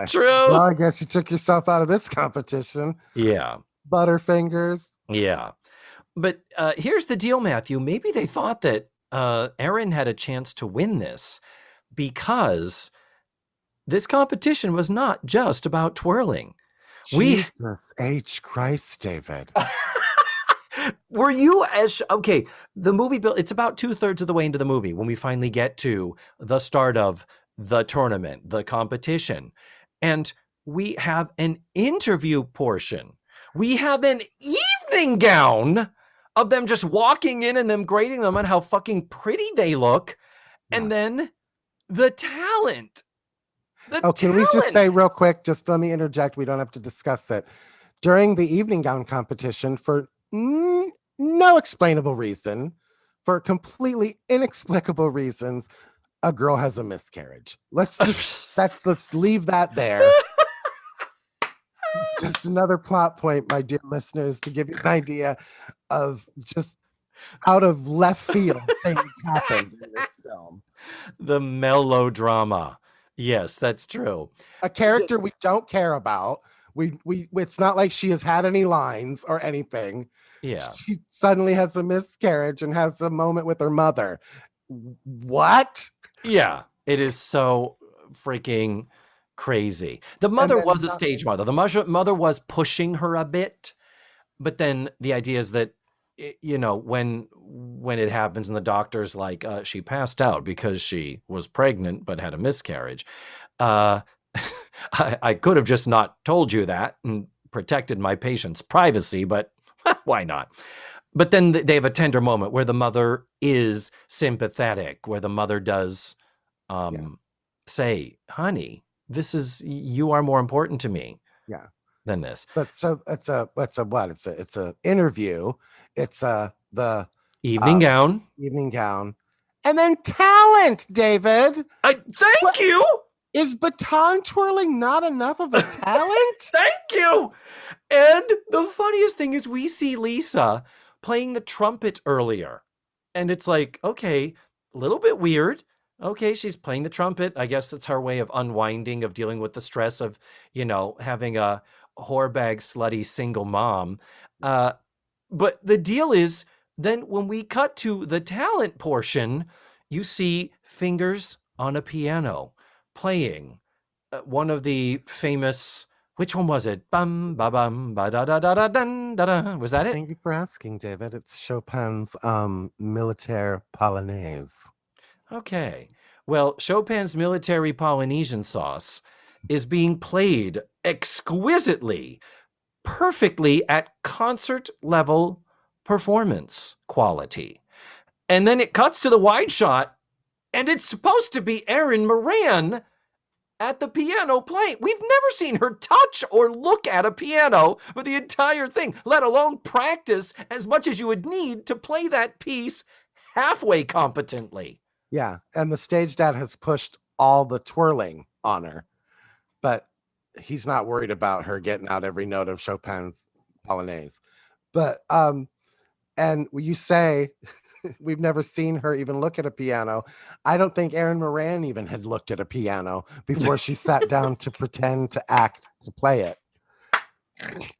True. Well, I guess you took yourself out of this competition. Yeah. Butterfingers. Yeah. But here's the deal, Matthew. Maybe they thought that Erin had a chance to win this because this competition was not just about twirling. Jesus H. Christ, David. Were you okay? The movie built, it's about 2/3 of the way into the movie when we finally get to the start of the tournament, the competition. And we have an interview portion. We have an evening gown of them just walking in and them grading them on how fucking pretty they look. Yeah. And then the talent. Can we just say real quick, just let me interject. We don't have to discuss it. During the evening gown competition, for no explainable reason, for completely inexplicable reasons, a girl has a miscarriage. Let's leave that there. Just another plot point, my dear listeners, to give you an idea of just out of left field things happened in this film. The melodrama. Yes, that's true. A character we don't care about. It's not like she has had any lines or anything. Yeah. She suddenly has a miscarriage and has a moment with her mother. What? Yeah, it is so freaking crazy. The mother was a stage mother. The mother was pushing her a bit, but then the idea is that, you know, when it happens and the doctor's like, she passed out because she was pregnant but had a miscarriage. I could have just not told you that and protected my patient's privacy, but why not? But then they have a tender moment where the mother is sympathetic, where the mother does say, honey, you are more important to me than this. But so it's a interview. It's the evening gown. And then talent, David. Thank you. Is baton twirling not enough of a talent? Thank you. And the funniest thing is we see Lisa playing the trumpet earlier. And it's like, okay, a little bit weird. Okay, she's playing the trumpet. I guess that's her way of unwinding, of dealing with the stress of, you know, having a whorebag, slutty single mom. But the deal is, then when we cut to the talent portion, you see fingers on a piano playing one of the famous, which one was it? Bum ba bum ba da da da da dun da da. Was that it? Thank you for asking, David. It's Chopin's Militaire Polonaise. Okay. Well, Chopin's Military Polynesian Sauce is being played exquisitely, perfectly at concert level performance quality. And then it cuts to the wide shot, and it's supposed to be Erin Moran at the piano playing. We've never seen her touch or look at a piano for the entire thing, let alone practice as much as you would need to play that piece halfway competently. Yeah, and the stage dad has pushed all the twirling on her, but he's not worried about her getting out every note of Chopin's Polonaise. But and you say we've never seen her even look at a piano. I don't think Erin Moran even had looked at a piano before she sat down to pretend to act to play it.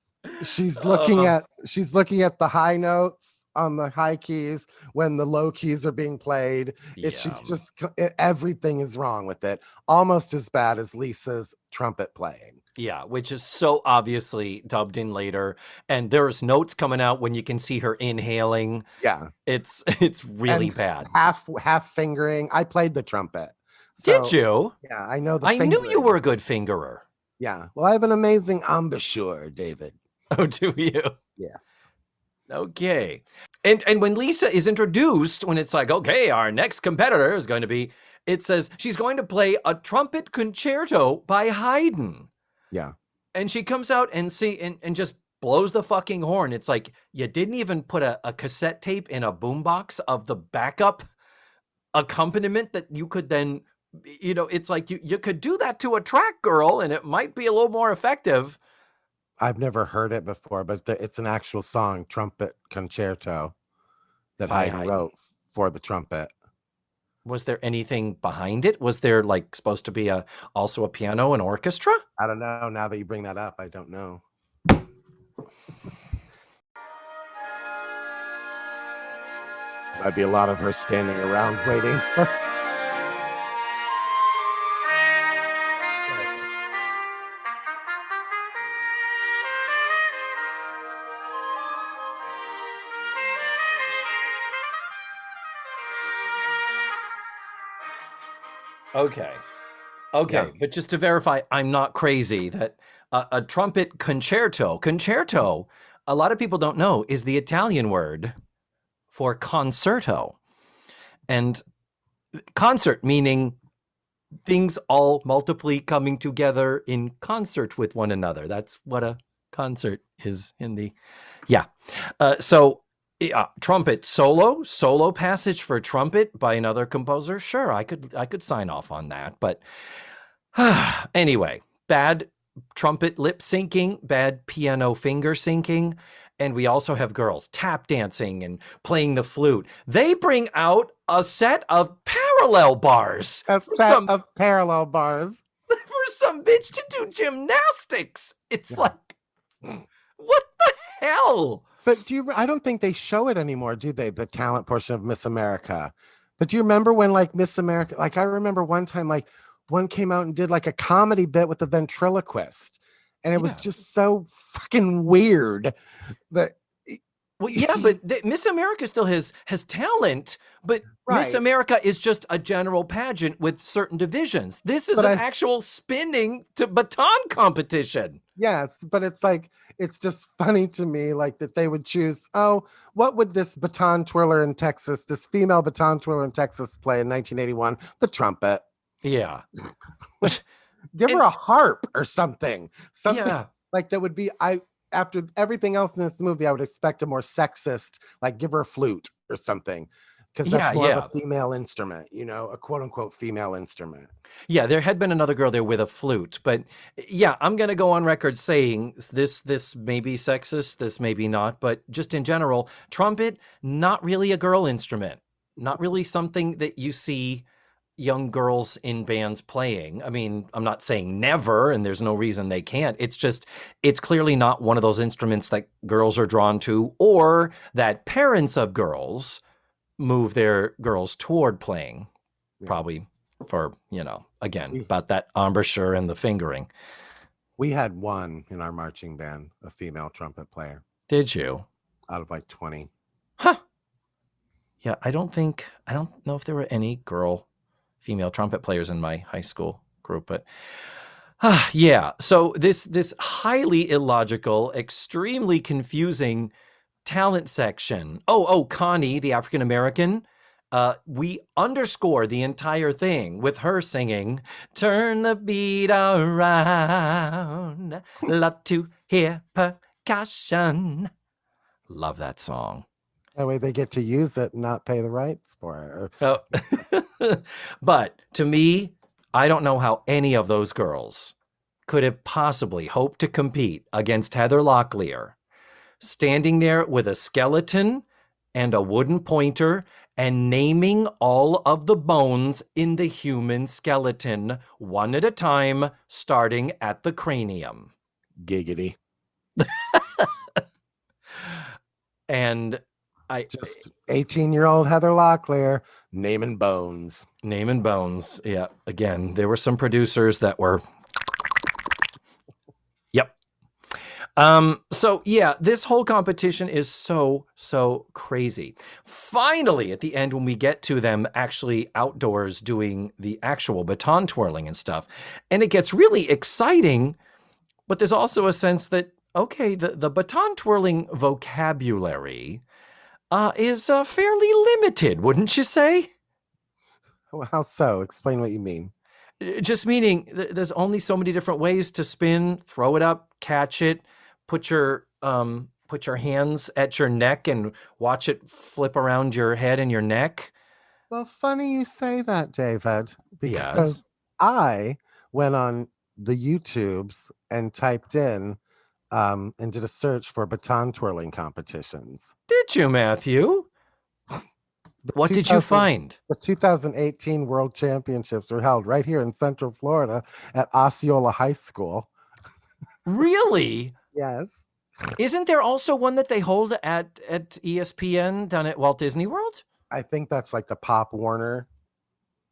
She's looking at the high notes on the high keys when the low keys are being played. She's just everything is wrong with it. Almost as bad as Lisa's trumpet playing. Yeah, which is so obviously dubbed in later, and there's notes coming out when you can see her inhaling. Yeah, it's really bad. Half fingering. I played the trumpet. So, did you? Yeah, I know. I knew you were a good fingerer. Yeah. Well, I have an amazing embouchure, David. Oh, do you? Yes. Okay. And when Lisa is introduced, when it's like, okay, our next competitor is going to be, it says she's going to play a trumpet concerto by Haydn. Yeah. And she comes out and just blows the fucking horn. It's like, you didn't even put a cassette tape in a boombox of the backup accompaniment that you could then, it's like you could do that to a track, girl, and it might be a little more effective. I've never heard it before, but it's an actual song, Trumpet Concerto, that Haydn wrote for the trumpet. Was there anything behind it? Was there supposed to be also a piano and orchestra? I don't know. Now that you bring that up, I don't know. Might be a lot of her standing around waiting for. Okay. Yeah. But just to verify, I'm not crazy, that a trumpet concerto, a lot of people don't know, is the Italian word for concerto. And concert meaning things all multiply coming together in concert with one another. That's what a concert is in the... Yeah. Trumpet solo passage for trumpet by another composer. Sure, I could sign off on that. But anyway, bad trumpet lip syncing, bad piano finger syncing. And we also have girls tap dancing and playing the flute. They bring out a set of parallel bars. For some bitch to do gymnastics. It's like, what the hell? But I don't think they show it anymore, do they? The talent portion of Miss America. But do you remember when Miss America, I remember one time, one came out and did a comedy bit with the ventriloquist. And it was just so fucking weird that. Well, yeah, but Miss America still has talent, but right. Miss America is just a general pageant with certain divisions. This is an actual spinning to baton competition. Yes, but it's just funny to me that they would choose, what would this baton twirler in Texas, this female baton twirler in Texas play in 1981? The trumpet. Yeah. Give her a harp or something. Something that would be, after everything else in this movie, I would expect a more sexist, give her a flute or something. Because that's more of a female instrument, a quote unquote female instrument. Yeah, there had been another girl there with a flute, but yeah, I'm going to go on record saying this may be sexist, this may be not, but just in general, trumpet, not really a girl instrument, not really something that you see young girls in bands playing. I mean, I'm not saying never, and there's no reason they can't. It's just, it's clearly not one of those instruments that girls are drawn to, or that parents of girls move their girls toward playing, probably for, again, about that embouchure and the fingering. We had one in our marching band, a female trumpet player. Did you? Out of 20. Huh. Yeah, I don't know if there were any female trumpet players in my high school group, but yeah. So this highly illogical, extremely confusing talent section. Oh, Connie, the African American. We underscore the entire thing with her singing, "Turn the beat around, love to hear percussion." Love that song. That way they get to use it and not pay the rights for it. Oh. But to me, I don't know how any of those girls could have possibly hoped to compete against Heather Locklear, standing there with a skeleton and a wooden pointer and naming all of the bones in the human skeleton one at a time, starting at the cranium. Giggity. And just 18-year-old Heather Locklear naming bones. Naming bones. Yeah. Again, there were some producers that were. Yep. So yeah, this whole competition is so crazy. Finally, at the end, when we get to them actually outdoors doing the actual baton twirling and stuff, and it gets really exciting, but there's also a sense that, okay, the baton twirling vocabulary is fairly limited, wouldn't you say? How so? Explain what you mean. Just meaning there's only so many different ways to spin, throw it up, catch it, put your hands at your neck and watch it flip around your head and your neck. Well, funny you say that, David, because Yes. I went on the YouTubes and typed in and did a search for baton twirling competitions. Did you, Matthew? What did you find? The 2018 World Championships were held right here in Central Florida at Osceola High School. Really? Yes. Isn't there also one that they hold at ESPN down at Walt Disney World? I think that's like the Pop Warner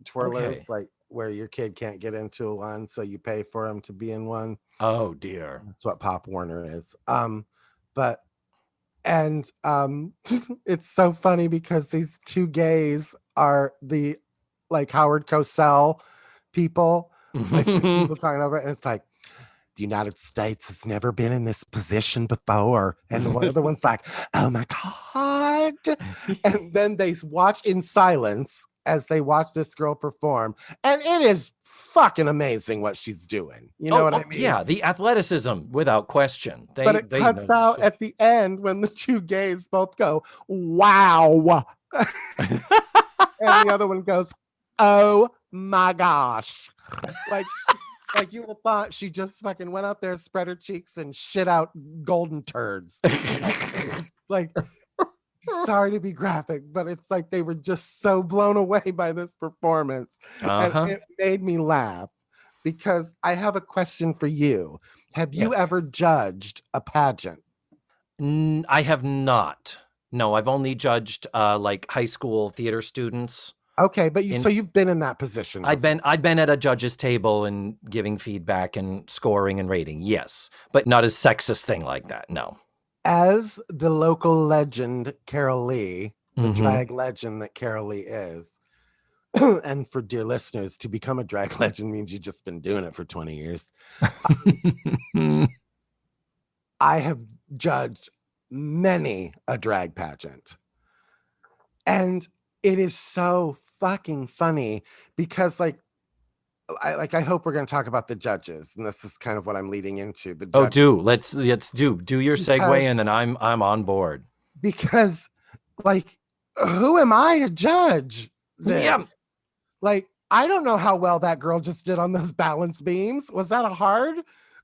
twirlers, Okay. like where your kid can't get into one, so you pay for him to be in one. Oh dear. That's what Pop Warner is. It's so funny because these two gays are the like Howard Cosell people, like people talking over it, and it's like, the United States has never been in this position before. And the other one's like, oh my God. And then they watch in silence as they watch this girl perform. And it is fucking amazing what she's doing. You know what I mean? Yeah, the athleticism, without question. But it cuts out at the end when the two gays both go, wow. And the other one goes, oh my gosh. Like you would have thought she just fucking went out there, spread her cheeks, and shit out golden turds. Like, sorry to be graphic, but it's like they were just so blown away by this performance. And it made me laugh because I have a question for you. Have you ever judged a pageant? I have not. No, I've only judged like high school theater students. Okay, but so you've been in that position before. I've been at a judge's table and giving feedback and scoring and rating, yes, but not a sexist thing like that. No. As the local legend Carol Lee, the drag legend that Carol Lee is, and for dear listeners, to become a drag legend means you've just been doing it for 20 years. I have judged many a drag pageant, and it is so fucking funny because I hope we're going to talk about the judges, and this is kind of what I'm leading into. The judges. Let's do your segue, and then I'm on board. Because like, who am I to judge this? Yeah. Like, I don't know how well that girl just did on those balance beams. Was that a hard?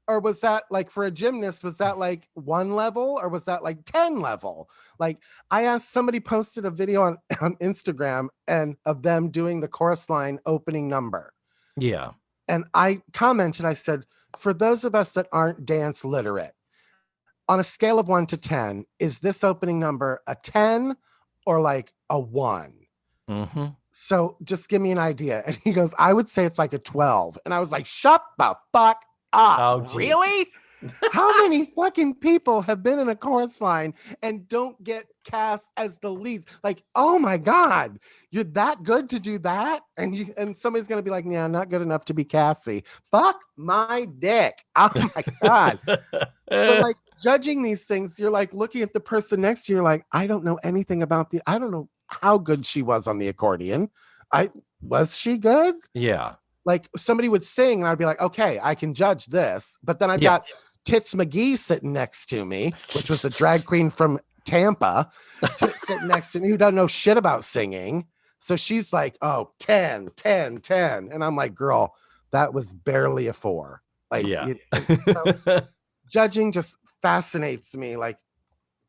Or was that like for a gymnast, was that like 1 level or was that like 10 level? Like I asked, somebody posted a video on Instagram and of them doing the chorus line opening number. Yeah. And I commented, I said, for those of us that aren't dance literate, on a scale of 1 to 10, is this opening number a 10 or like a 1? Mm-hmm. So just give me an idea. And he goes, I would say it's like a 12. And I was like, shut the fuck up. Oh, really? How many fucking people have been in a chorus line and don't get cast as the leads? Like, oh my God, you're that good to do that? And somebody's gonna be like, yeah, not good enough to be Cassie. Fuck my dick. Oh my God. But like judging these things, you're like looking at the person next to you, you're like, I don't know anything about I don't know how good she was on the accordion. Was she good? Yeah. Like somebody would sing and I'd be like, okay, I can judge this. But then I've got Tits McGee sitting next to me, which was a drag queen from Tampa, sitting next to me who doesn't know shit about singing. So she's like, oh, 10, 10, 10. And I'm like, girl, that was barely a 4. Like, so judging just fascinates me, like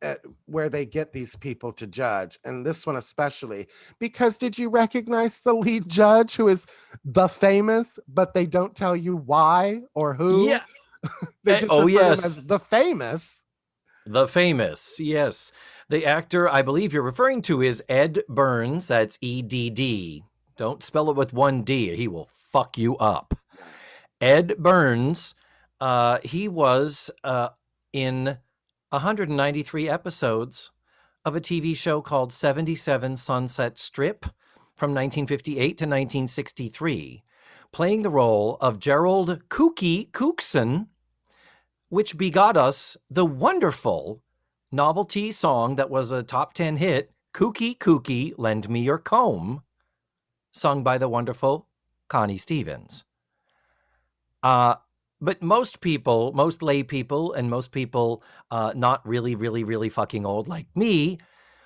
at where they get these people to judge. And this one especially, because did you recognize the lead judge who is the famous, but they don't tell you why or who? Yeah. They just refer to him as the famous. The famous, yes. The actor I believe you're referring to is Ed Burns. That's EDD. Don't spell it with 1 D. He will fuck you up. Ed Burns, he was in 193 episodes of a TV show called 77 Sunset Strip from 1958 to 1963, playing the role of Gerald Kooky Cookson, which begot us the wonderful novelty song that was a top 10 hit, Kooky Kooky, Lend Me Your Comb, sung by the wonderful Connie Stevens. But most people, most lay people, and most people not really, really, really fucking old like me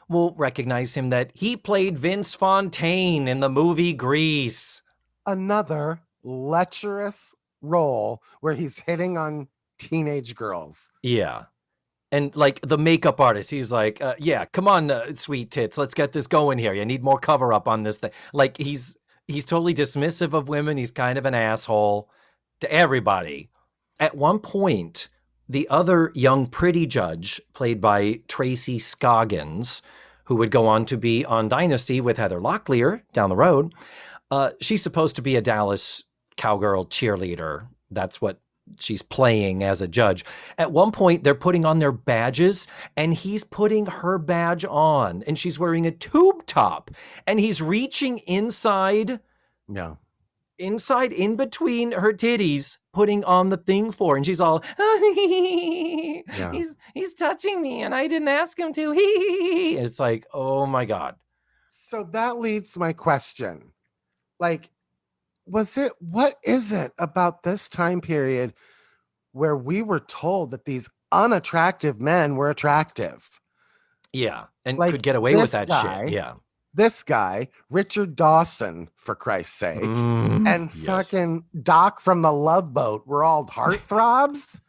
will recognize him that he played Vince Fontaine in the movie Grease. Another lecherous role where he's hitting on teenage girls. Yeah. And like the makeup artist, he's like, yeah, come on, sweet tits. Let's get this going here. You need more cover up on this thing. Like he's totally dismissive of women. He's kind of an asshole to everybody. At one point, the other young pretty judge, played by Tracy Scoggins, who would go on to be on Dynasty with Heather Locklear down the road, she's supposed to be a Dallas cowgirl cheerleader. That's what she's playing as a judge. At one point, they're putting on their badges, and he's putting her badge on, and she's wearing a tube top, and he's reaching inside in between her titties, putting on the thing for her, and she's all, he's touching me, and I didn't ask him to. And it's like, oh my God. So that leads to my question. Like, what is it about this time period where we were told that these unattractive men were attractive? Yeah, and like could get away with that shit. Yeah. This guy, Richard Dawson, for Christ's sake, and fucking Doc from the Love Boat were all heartthrobs.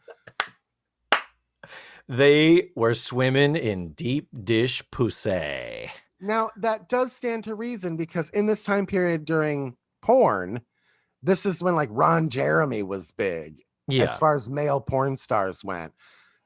They were swimming in deep dish pussy. Now, that does stand to reason, because in this time period during porn, this is when like Ron Jeremy was big as far as male porn stars went.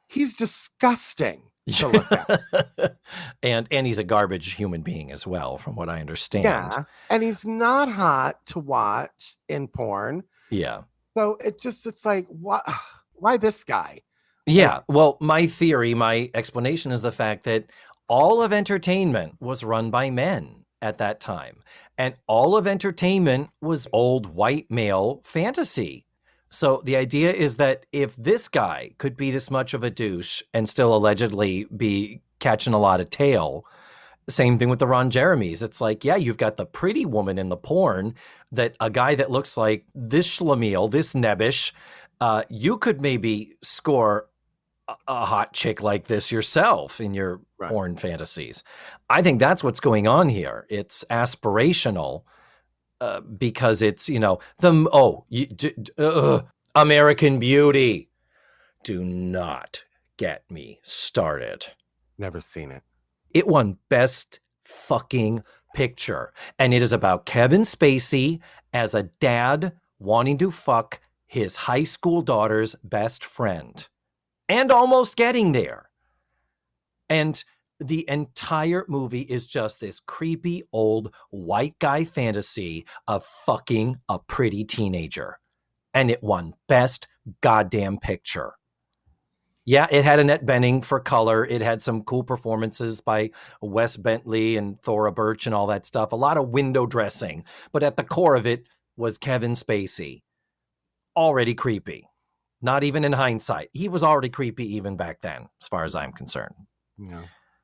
He's disgusting to look at. and he's a garbage human being as well, from what I understand. Yeah, and he's not hot to watch in porn. Yeah. So it's like, why this guy? Yeah, well, my theory, my explanation is the fact that all of entertainment was run by men at that time. And all of entertainment was old white male fantasy. So the idea is that if this guy could be this much of a douche and still allegedly be catching a lot of tail, same thing with the Ron Jeremys. It's like, yeah, you've got the pretty woman in the porn, that a guy that looks like this schlemiel, this nebbish, you could maybe score a hot chick like this yourself in your porn fantasies. I think that's what's going on here. It's aspirational because it's, American Beauty. Do not get me started. Never seen it. It won Best Fucking Picture. And it is about Kevin Spacey as a dad wanting to fuck his high school daughter's best friend. And almost getting there. And the entire movie is just this creepy old white guy fantasy of fucking a pretty teenager. And it won Best Goddamn Picture. Yeah, it had Annette Bening for color. It had some cool performances by Wes Bentley and Thora Birch and all that stuff. A lot of window dressing. But at the core of it was Kevin Spacey. Already creepy. Not even in hindsight. He was already creepy even back then, as far as I'm concerned. Yeah.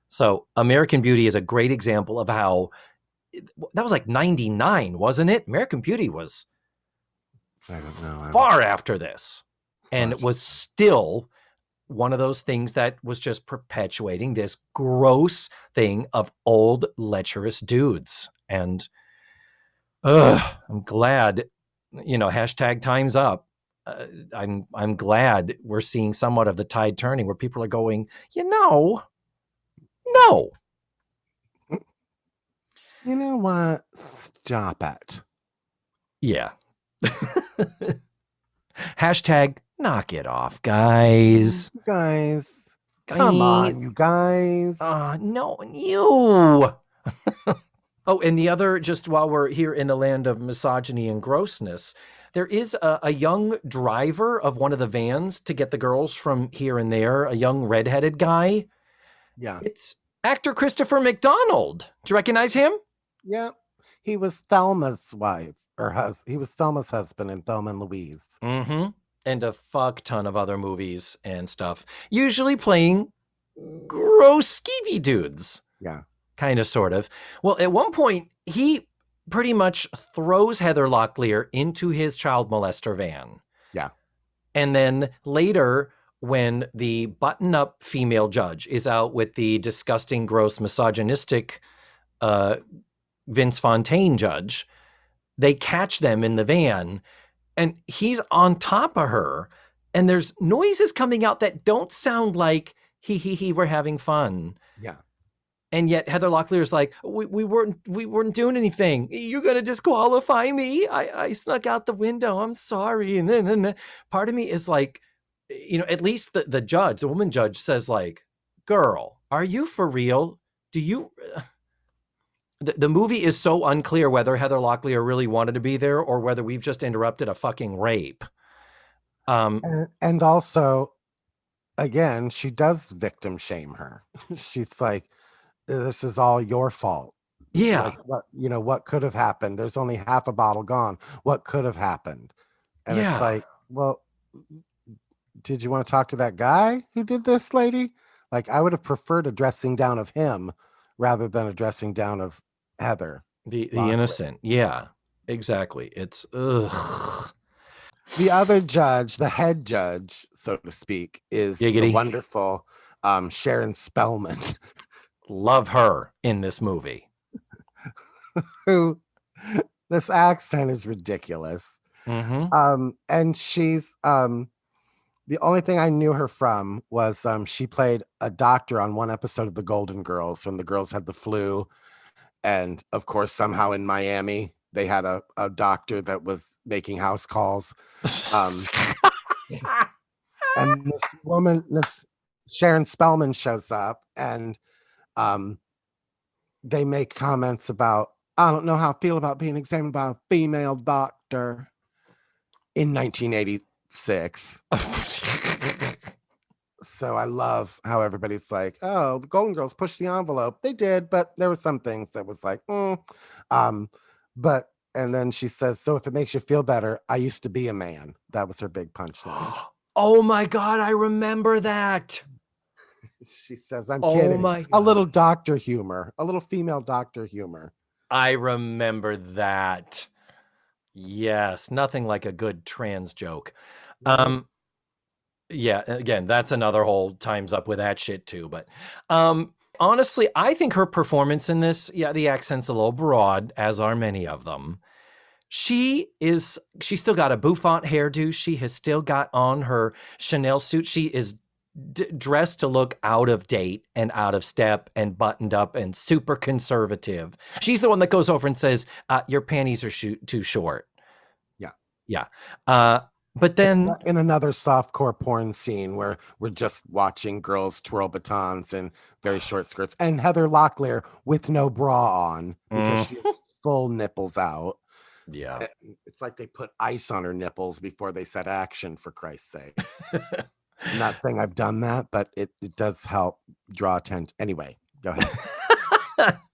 So American Beauty is a great example of how that was like 99, wasn't it? American Beauty was I don't know. far after this. And it was still one of those things that was just perpetuating this gross thing of old lecherous dudes. And I'm glad, hashtag time's up. I'm glad we're seeing somewhat of the tide turning where people are going, no. You know what? Stop it. Yeah. Hashtag knock it off, guys. Guys. Come on, you guys. No, you. Oh, and the other, just while we're here in the land of misogyny and grossness, there is a young driver of one of the vans to get the girls from here and there, a young redheaded guy. Yeah. It's actor Christopher McDonald. Do you recognize him? Yeah. He was Thelma's wife, he was Thelma's husband in Thelma and Louise. Mm-hmm. And a fuck ton of other movies and stuff. Usually playing gross skeevy dudes. Yeah. Kind of, sort of. Well, at one point, he pretty much throws Heather Locklear into his child molester van. Yeah. And then later, when the button-up female judge is out with the disgusting, gross, misogynistic Vince Fontaine judge, they catch them in the van, and he's on top of her, and there's noises coming out that don't sound like he, we're having fun. Yeah. And yet Heather Locklear is like, we weren't doing anything. You're going to disqualify me. I snuck out the window. I'm sorry. And then part of me is like, at least the judge, the woman judge says like, girl, are you for real? Do you... The movie is so unclear whether Heather Locklear really wanted to be there or whether we've just interrupted a fucking rape. And also, again, she does victim shame her. She's like, this is all your fault. Yeah. Like, what could have happened? There's only half a bottle gone. What could have happened? And it's like, well, did you want to talk to that guy who did this, lady? Like, I would have preferred a dressing down of him rather than a dressing down of Heather. The innocent. Yeah, exactly. It's ugh. The other judge, the head judge, so to speak, is the wonderful Sharon Spellman. Love her in this movie. Who, this accent is ridiculous. Mm-hmm. And she's the only thing I knew her from was she played a doctor on one episode of The Golden Girls when the girls had the flu. And of course, somehow in Miami, they had a doctor that was making house calls. And this woman, this Sharon Spellman shows up, and they make comments about, I don't know how I feel about being examined by a female doctor in 1986. So I love how everybody's like, oh, the Golden Girls pushed the envelope. They did, but there were some things that was like, but, and then she says, so if it makes you feel better, I used to be a man. That was her big punchline. Oh my God, I remember that. She says, I'm kidding. A little doctor humor, a little female doctor humor. I remember that. Yes, nothing like a good trans joke. Yeah, again, that's another whole time's up with that shit too. But honestly, I think her performance in this, the accent's a little broad, as are many of them. She's still got a bouffant hairdo. She has still got on her Chanel suit. She is dressed to look out of date and out of step and buttoned up and super conservative. She's the one that goes over and says, your panties are too short. Yeah. But then in another softcore porn scene where we're just watching girls twirl batons in very short skirts and Heather Locklear with no bra on because she has full nipples out. Yeah. It's like they put ice on her nipples before they said action, for Christ's sake. I'm not saying I've done that, but it does help draw attention. Anyway, go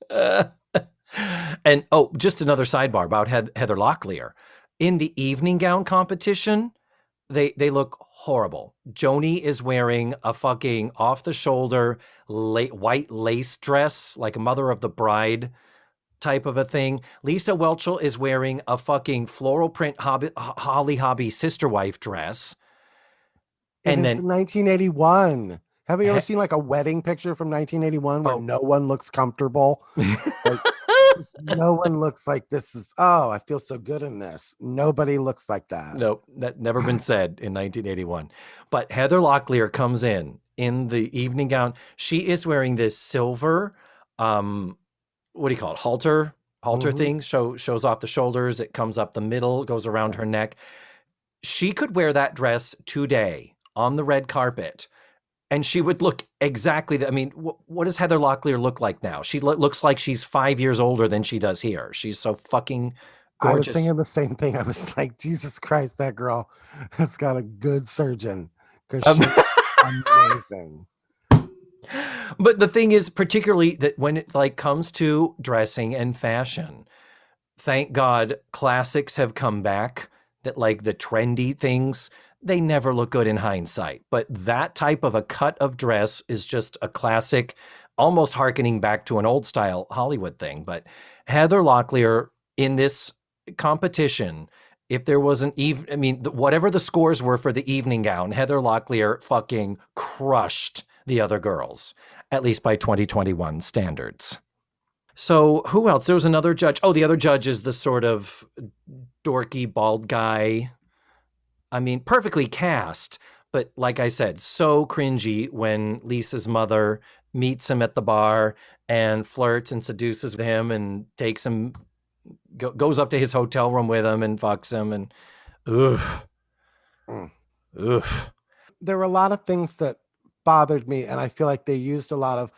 ahead. And just another sidebar about Heather Locklear. In the evening gown competition, they look horrible. Joni is wearing a fucking off-the-shoulder white lace dress, like a Mother of the Bride type of a thing. Lisa Whelchel is wearing a fucking floral print Holly Hobby sister wife dress. And then 1981. Haven't you ever seen like a wedding picture from 1981 where no one looks comfortable? Like, no one looks like this is, I feel so good in this. Nobody looks like that. Nope, that never been said in 1981. But Heather Locklear comes in the evening gown. She is wearing this silver, what do you call it? Halter thing. Shows off the shoulders. It comes up the middle, goes around her neck. She could wear that dress today on the red carpet, and she would look exactly. I mean, what does Heather Locklear look like now? She looks like she's 5 years older than she does here. She's so fucking gorgeous. I was thinking the same thing. I was like, Jesus Christ, that girl has got a good surgeon because she's amazing. But the thing is, particularly that when it like comes to dressing and fashion, thank God classics have come back. That like the trendy things, they never look good in hindsight. But that type of a cut of dress is just a classic, almost hearkening back to an old style Hollywood thing. But Heather Locklear in this competition, if there was whatever the scores were for the evening gown, Heather Locklear fucking crushed the other girls, at least by 2021 standards. So who else? There was another judge. Oh, the other judge is the sort of dorky bald guy. I mean, perfectly cast, but like I said, so cringy when Lisa's mother meets him at the bar and flirts and seduces him and takes him, goes up to his hotel room with him and fucks him and oof. There were a lot of things that bothered me, and I feel like they used a lot of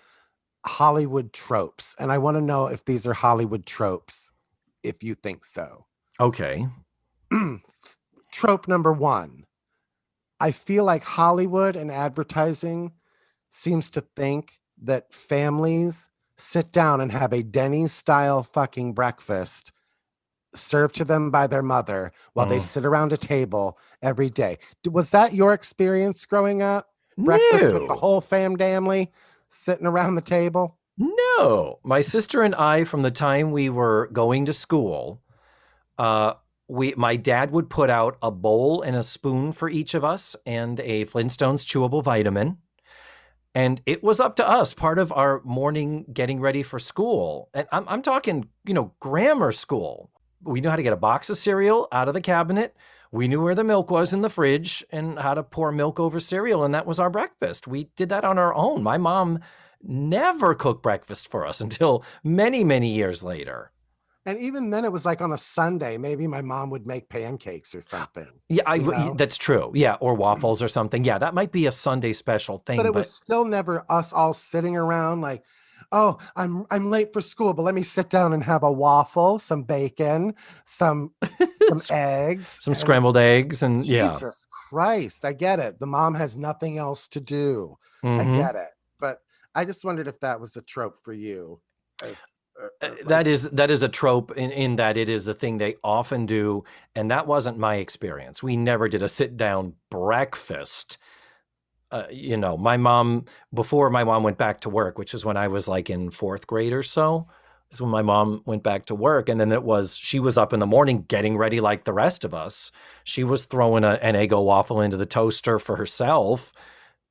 Hollywood tropes, and I want to know if these are Hollywood tropes, if you think so. Okay. Trope number 1. I feel like Hollywood and advertising seems to think that families sit down and have a Denny's style fucking breakfast served to them by their mother while they sit around a table every day. Was that your experience growing up? Breakfast with the whole family sitting around the table? No. My sister and I, from the time we were going to school, my dad would put out a bowl and a spoon for each of us and a Flintstones chewable vitamin. And it was up to us, part of our morning getting ready for school. And I'm talking, grammar school. We knew how to get a box of cereal out of the cabinet. We knew where the milk was in the fridge and how to pour milk over cereal. And that was our breakfast. We did that on our own. My mom never cooked breakfast for us until many, many years later. And even then it was like on a Sunday, maybe my mom would make pancakes or something. Yeah, that's true. Yeah. Or waffles or something. Yeah. That might be a Sunday special thing. But it was still never us all sitting around like, oh, I'm late for school, but let me sit down and have a waffle, some bacon, some eggs, some scrambled eggs, and Jesus Christ, I get it. The mom has nothing else to do. I get it, but I just wondered if that was a trope for you. That is a trope in that it is a thing they often do, and that wasn't my experience. We never did a sit down breakfast. My mom, before my mom went back to work, which is when I was like in 4th grade or so, is when my mom went back to work. And then she was up in the morning getting ready like the rest of us. She was throwing an Eggo waffle into the toaster for herself.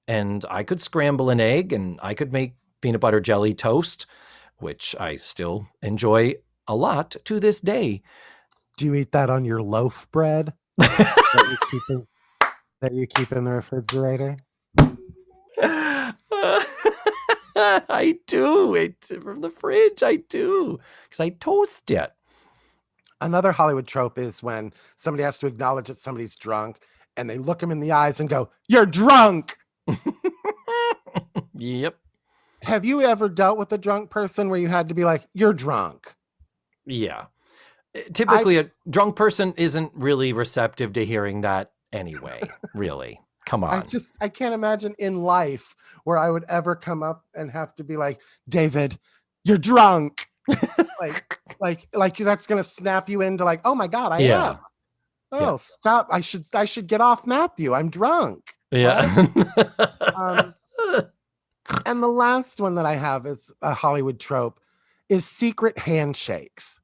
And I could scramble an egg and I could make peanut butter jelly toast, which I still enjoy a lot to this day. Do you eat that on your loaf bread that you keep in the refrigerator? I do. It's from the fridge. I do. Because I toast it. Another Hollywood trope is when somebody has to acknowledge that somebody's drunk and they look them in the eyes and go, "You're drunk." Yep. Have you ever dealt with a drunk person where you had to be like, "You're drunk"? Yeah. Typically, a drunk person isn't really receptive to hearing that anyway, really. Come on. I can't imagine in life where I would ever come up and have to be like, David, you're drunk. like that's gonna snap you into like, oh my God, I am. Oh, stop. I should get off Matthew. I'm drunk. Yeah. And the last one that I have is a Hollywood trope is secret handshakes.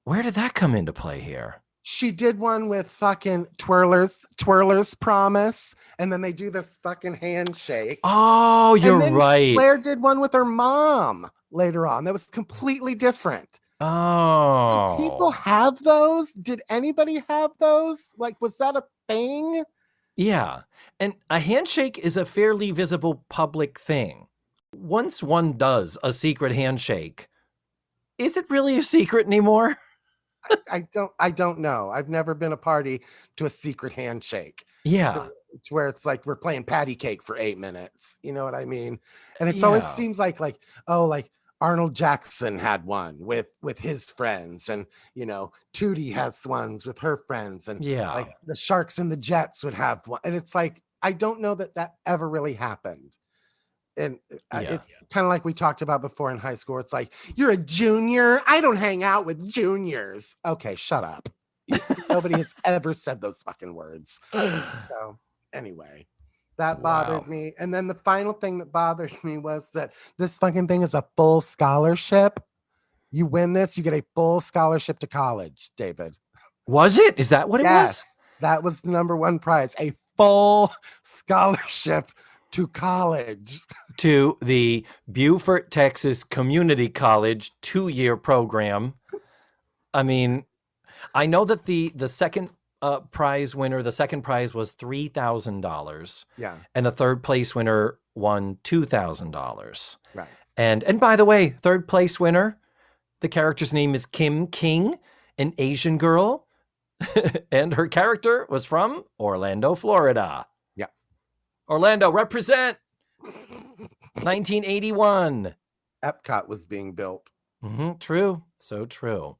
Where did that come into play here? She did one with fucking Twirler's Promise, and then they do this fucking handshake. Oh, you're right. Claire did one with her mom later on. That was completely different. Oh. Do people have those? Did anybody have those? Like, was that a thing? Yeah. And a handshake is a fairly visible public thing. Once one does a secret handshake, is it really a secret anymore? I don't know. I've never been a party to a secret handshake. Yeah. It's where it's like we're playing patty cake for 8 minutes. You know what I mean? And it's always seems like Arnold Jackson had one with his friends, and Tootie has ones with her friends, and like the Sharks and the Jets would have one. And it's like, I don't know that ever really happened. And it's kind of like we talked about before in high school. It's like, you're a junior. I don't hang out with juniors. Okay, shut up. Nobody has ever said those fucking words. So anyway, that bothered me. And then the final thing that bothered me was that this fucking thing is a full scholarship. You win this, you get a full scholarship to college, David. Was it? Is that what it was? That was the number one prize. A full scholarship to college. To the Beaufort, Texas Community College 2-year program. I mean, I know that the second prize winner, the second prize was $3,000. Yeah. And the third place winner won $2,000. Right. And by the way, third place winner, the character's name is Kim King, an Asian girl. And her character was from Orlando, Florida. Yeah. Orlando, represent. 1981. Epcot was being built. True. So true.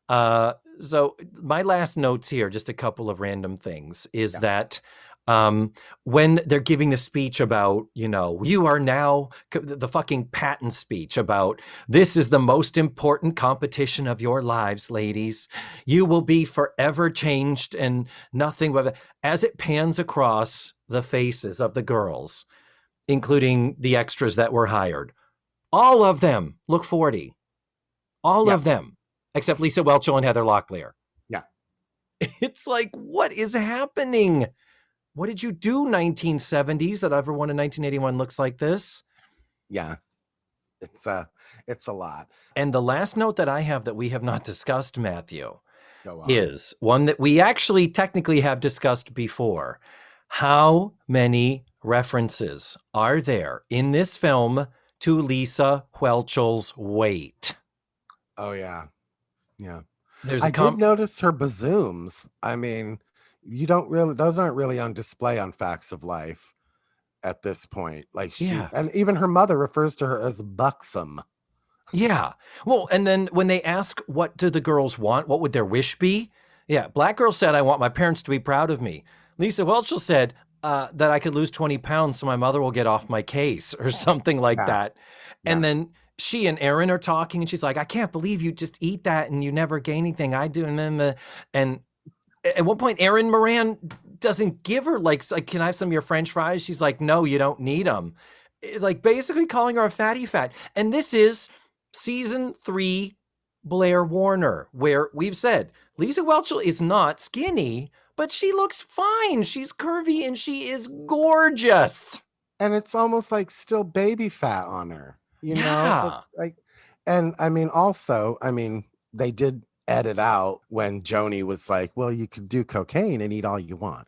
So my last notes here, just a couple of random things, is that when they're giving the speech about, you are now the fucking patent speech about this is the most important competition of your lives, ladies. You will be forever changed and nothing but as it pans across the faces of the girls, including the extras that were hired. All of them look 40. All of them, except Lisa Whelchel and Heather Locklear. Yeah. It's like, what is happening? What did you do, 1970s, that everyone in 1981 looks like this? Yeah. It's a lot. And the last note that I have that we have not discussed, Matthew, is one that we actually technically have discussed before. How many references are there in this film to Lisa Whelchel's weight? Oh, yeah. Yeah. There's I did notice her bazooms. I mean, those aren't really on display on Facts of Life at this point. Like and even her mother refers to her as buxom. Yeah. Well, and then when they ask, what do the girls want? What would their wish be? Yeah. Black girl said, I want my parents to be proud of me. Lisa Whelchel said that I could lose 20 pounds so my mother will get off my case or something like that. And then she and Erin are talking and she's like, I can't believe you just eat that and you never gain anything. I do. And then and at one point, Erin Moran doesn't give her like, can I have some of your French fries? She's like, no, you don't need them. Like basically calling her a fatty fat. And this is season 3 Blair Warner, where we've said Lisa Whelchel is not skinny, but she looks fine. She's curvy and she is gorgeous. And it's almost like still baby fat on her, know? It's like, and I mean, also, they did edit out when Joni was like, well, you could do cocaine and eat all you want.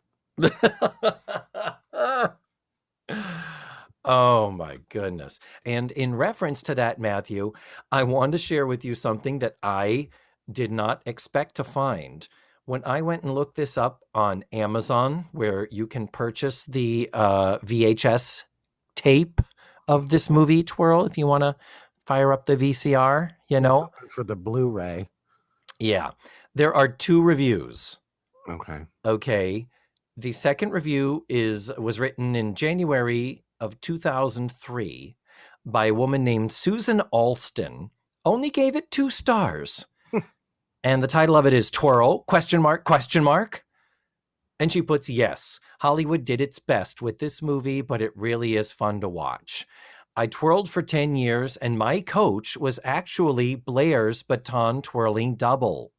Oh my goodness. And in reference to that, Matthew, I wanted to share with you something that I did not expect to find. When I went and looked this up on Amazon, where you can purchase the VHS tape of this movie, Twirl, if you want to fire up the VCR, For the Blu-ray. Yeah. There are 2 reviews. Okay. Okay. The second review was written in January of 2003 by a woman named Susan Alston. Only gave it 2 stars. And the title of it is Twirl, question mark, question mark. And she puts, yes, Hollywood did its best with this movie, but it really is fun to watch. I twirled for 10 years, and my coach was actually Blair's baton twirling double,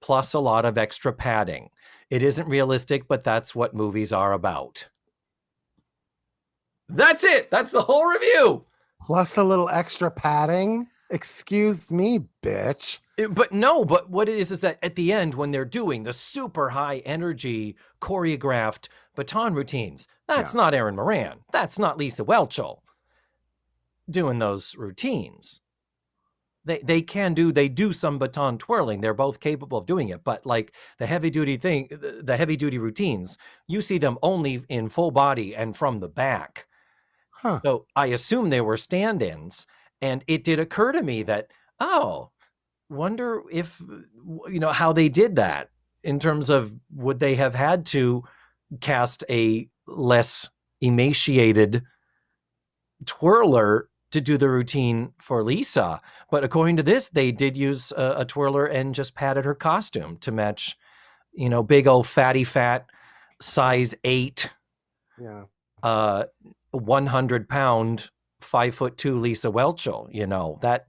plus a lot of extra padding. It isn't realistic, but that's what movies are about. That's it. That's the whole review. Plus a little extra padding. Excuse me, bitch. But what it is that at the end, when they're doing the super high energy choreographed baton routines, that's not Erin Moran. That's not Lisa Whelchel doing those routines. They do some baton twirling. They're both capable of doing it. But like the heavy duty routines, you see them only in full body and from the back. Huh. So I assume they were stand-ins. And it did occur to me that, wonder if, how they did that in terms of would they have had to cast a less emaciated twirler to do the routine for Lisa. But according to this, they did use a twirler and just padded her costume to match, big old fatty fat size 8, 100-pound, 5'2" Lisa Whelchel, that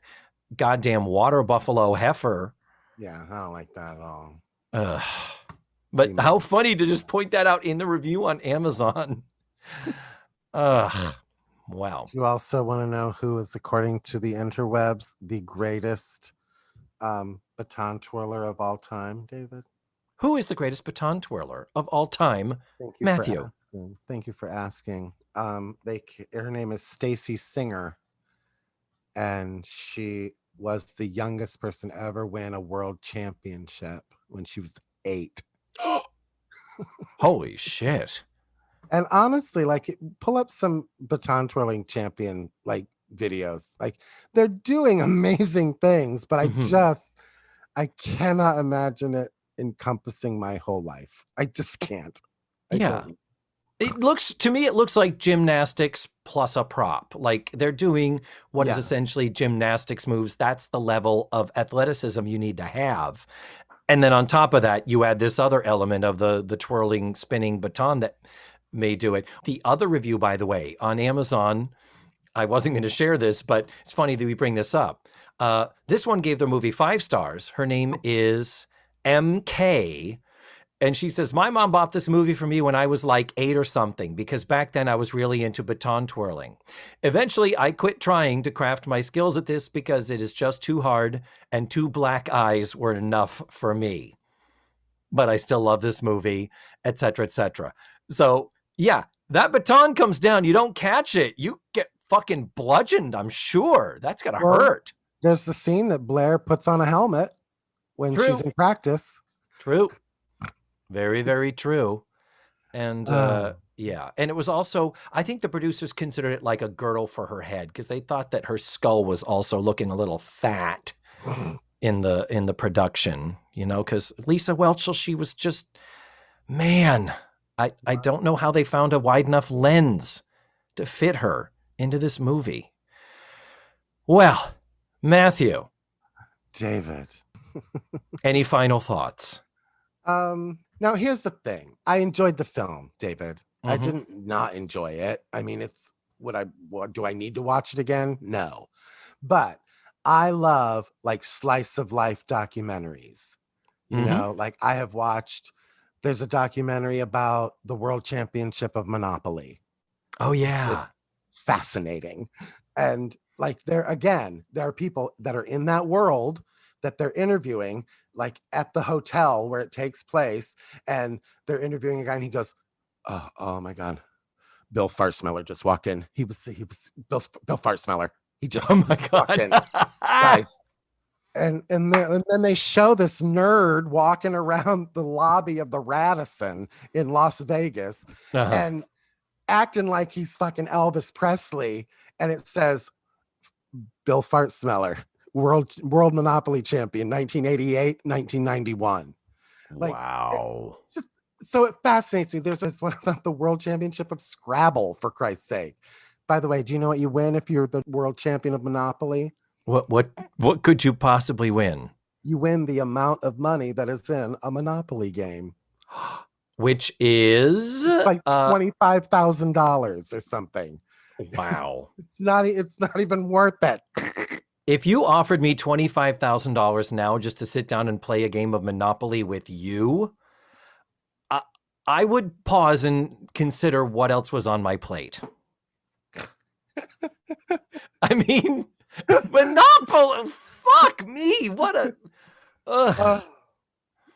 goddamn water buffalo heifer. Yeah, I don't like that at all. But how funny to just point that out in the review on Amazon. Wow. Do you also want to know who is, according to the interwebs, the greatest baton twirler of all time, David? Who is the greatest baton twirler of all time? Thank you, Matthew. Thank you for asking. Her name is Stacy Singer, and she was the youngest person to ever win a world championship when she was 8. Holy shit. And honestly, pull up some baton twirling champion videos. They're doing amazing things, but I cannot imagine it encompassing my whole life. I just can't. It looks like gymnastics plus a prop. Like they're doing what is essentially gymnastics moves. That's the level of athleticism you need to have. And then on top of that, you add this other element of the twirling, spinning baton that may do it. The other review, by the way, on Amazon, I wasn't going to share this, but it's funny that we bring this up. This one gave the movie 5 stars. Her name is MK. And she says, my mom bought this movie for me when I was like 8 or something, because back then I was really into baton twirling. Eventually, I quit trying to craft my skills at this because it is just too hard, and 2 black eyes were enough for me. But I still love this movie, etc., etc. So, yeah, that baton comes down. You don't catch it. You get fucking bludgeoned, I'm sure. That's got to hurt. There's the scene that Blair puts on a helmet when she's in practice. True. Very, very true. And and it was also, I think the producers considered it like a girdle for her head because they thought that her skull was also looking a little fat in the production, because Lisa Whelchel, she was just, man, I don't know how they found a wide enough lens to fit her into this movie. Well, Matthew. David. Any final thoughts? Now here's the thing. I enjoyed the film, David. I didn't not enjoy it. I mean, do I need to watch it again? No. But I love slice of life documentaries. I have watched, there's a documentary about the World Championship of Monopoly. Oh yeah. It's fascinating. And there are people that are in that world that they're interviewing at the hotel where it takes place, and they're interviewing a guy and he goes, oh my God, Bill Farsmeller just walked in. He was Bill Farsmeller. He just walked in. Guys. And then they show this nerd walking around the lobby of the Radisson in Las Vegas and acting like he's fucking Elvis Presley, and it says Bill Farsmeller, World Monopoly champion, 1988, 1991. Wow. So it fascinates me. There's this one about the World Championship of Scrabble, for Christ's sake. By the way, do you know what you win if you're the world champion of Monopoly? What could you possibly win? You win the amount of money that is in a Monopoly game. Which is like $25,000 or something. Wow. It's not even worth it. If you offered me $25,000 now just to sit down and play a game of Monopoly with you, I would pause and consider what else was on my plate. I mean, Monopoly, fuck me. What a...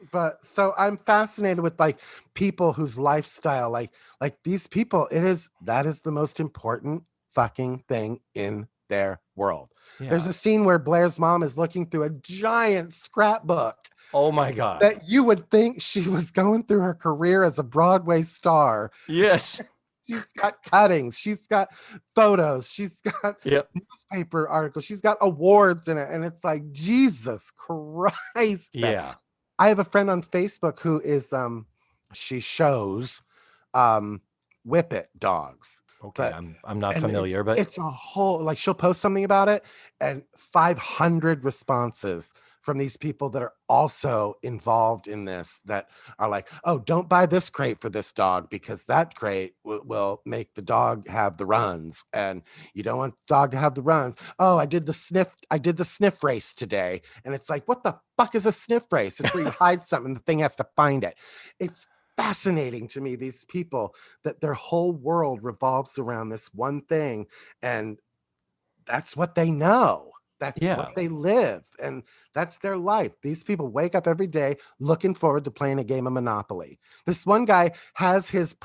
But so I'm fascinated with like people whose lifestyle, like these people, that is the most important fucking thing in their world. Yeah. There's a scene where Blair's mom is looking through a giant scrapbook. Oh my God. That you would think she was going through her career as a Broadway star. Yes. She's got cuttings. She's got photos. She's got newspaper articles. She's got awards in it. And it's like, Jesus Christ. Yeah. I have a friend on Facebook who is, she shows Whippet dogs. Okay, I'm not familiar, but it's a whole, like she'll post something about it and 500 responses from these people that are also involved in this that are like, oh, don't buy this crate for this dog because that crate will make the dog have the runs and you don't want the dog to have the runs. Oh, I did the sniff race today. And it's like, what the fuck is a sniff race? It's where you hide something, the thing has to find it. It's fascinating to me, these people, that their whole world revolves around this one thing. And that's what they know. That's what they live. And that's their life. These people wake up every day looking forward to playing a game of Monopoly. This one guy has his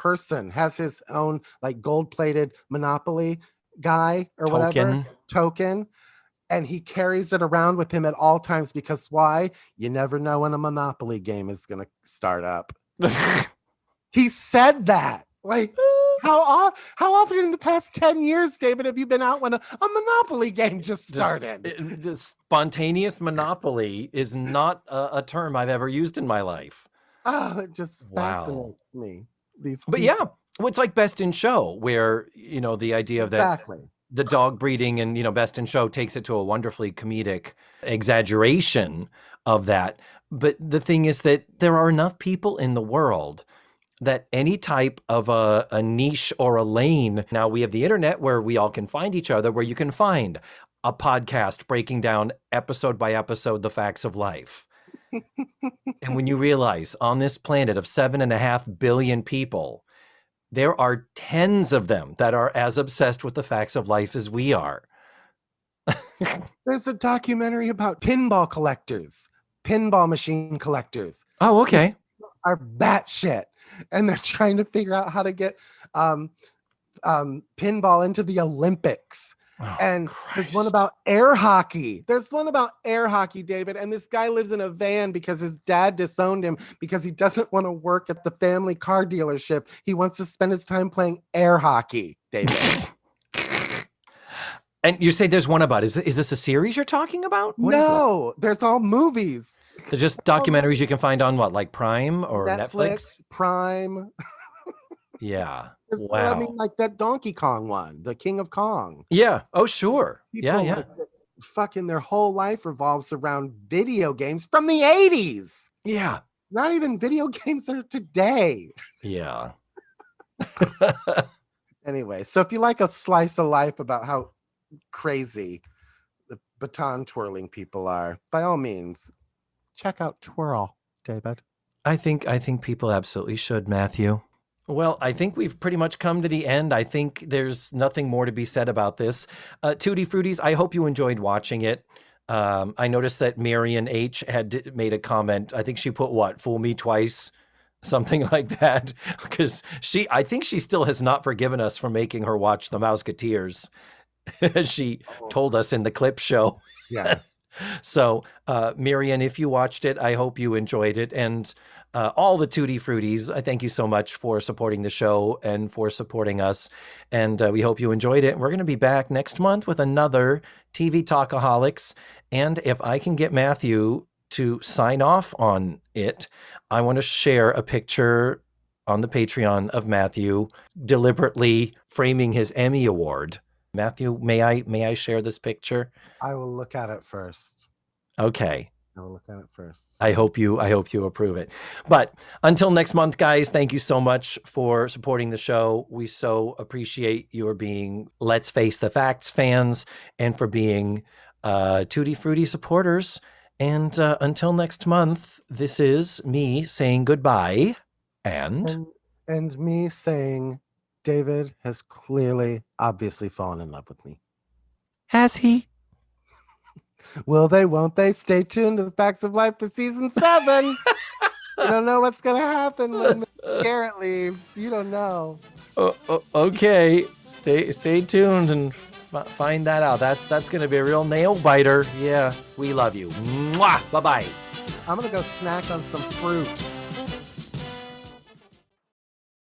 own like gold-plated Monopoly guy or whatever token. And he carries it around with him at all times because why? You never know when a Monopoly game is going to start up. He said that. Like, how often in the past 10 years, David, have you been out when a Monopoly game just started? The spontaneous Monopoly is not a term I've ever used in my life. Oh, it just fascinates me. But yeah, well, it's like Best in Show, where, you know, the idea of that the dog breeding and, you know, Best in Show takes it to a wonderfully comedic exaggeration of that. But the thing is that there are enough people in the world that any type of a niche or a lane, now we have the internet where we all can find each other, where you can find a podcast breaking down episode by episode the facts of life. And when you realize on this planet of 7.5 billion people, there are tens of them that are as obsessed with the facts of life as we are. There's a documentary about pinball machine collectors. Oh, okay. Are batshit. And they're trying to figure out how to get pinball into the Olympics. Oh, and Christ. There's one about air hockey. David. And this guy lives in a van because his dad disowned him because he doesn't want to work at the family car dealership. He wants to spend his time playing air hockey, David. And you say there's one about, is this a series you're talking about? No, there's all movies. So just documentaries you can find on what, like Prime or Netflix? Prime. Yeah. Wow. I mean, like that Donkey Kong one, the King of Kong. Yeah. Oh, sure. People, like, fucking their whole life revolves around video games from the 80s. Yeah. Not even video games that are today. Yeah. Anyway, so if you like a slice of life about how crazy the baton twirling people are, by all means, check out Twirl, David. I think people absolutely should, Matthew. Well, I think we've pretty much come to the end. I think there's nothing more to be said about this. Tutti Fruities, I hope you enjoyed watching it. I noticed that Marion H. had made a comment. I think she put, what, fool me twice? Something like that. Because I think she still has not forgiven us for making her watch The Mouseketeers. As she told us in the clip show. Yeah. So, Marian, if you watched it, I hope you enjoyed it. And all the Tutti Fruities, I thank you so much for supporting the show and for supporting us. And we hope you enjoyed it. We're going to be back next month with another TV Talkaholics. And if I can get Matthew to sign off on it, I want to share a picture on the Patreon of Matthew deliberately framing his Emmy Award. Matthew, may I share this picture? I will look at it first. Okay. I will look at it first. I hope you approve it. But until next month, guys, thank you so much for supporting the show. We so appreciate your being Let's Face the Facts fans and for being Tutti Frutti supporters. And until next month, this is me saying goodbye and me saying David has clearly, obviously fallen in love with me. Has he? Will they, won't they? Stay tuned to the Facts of Life for season 7. You don't know what's going to happen when Garrett leaves. You don't know. Okay. Stay tuned and find that out. That's going to be a real nail biter. Yeah, we love you. Mwah! Bye-bye. I'm going to go snack on some fruit.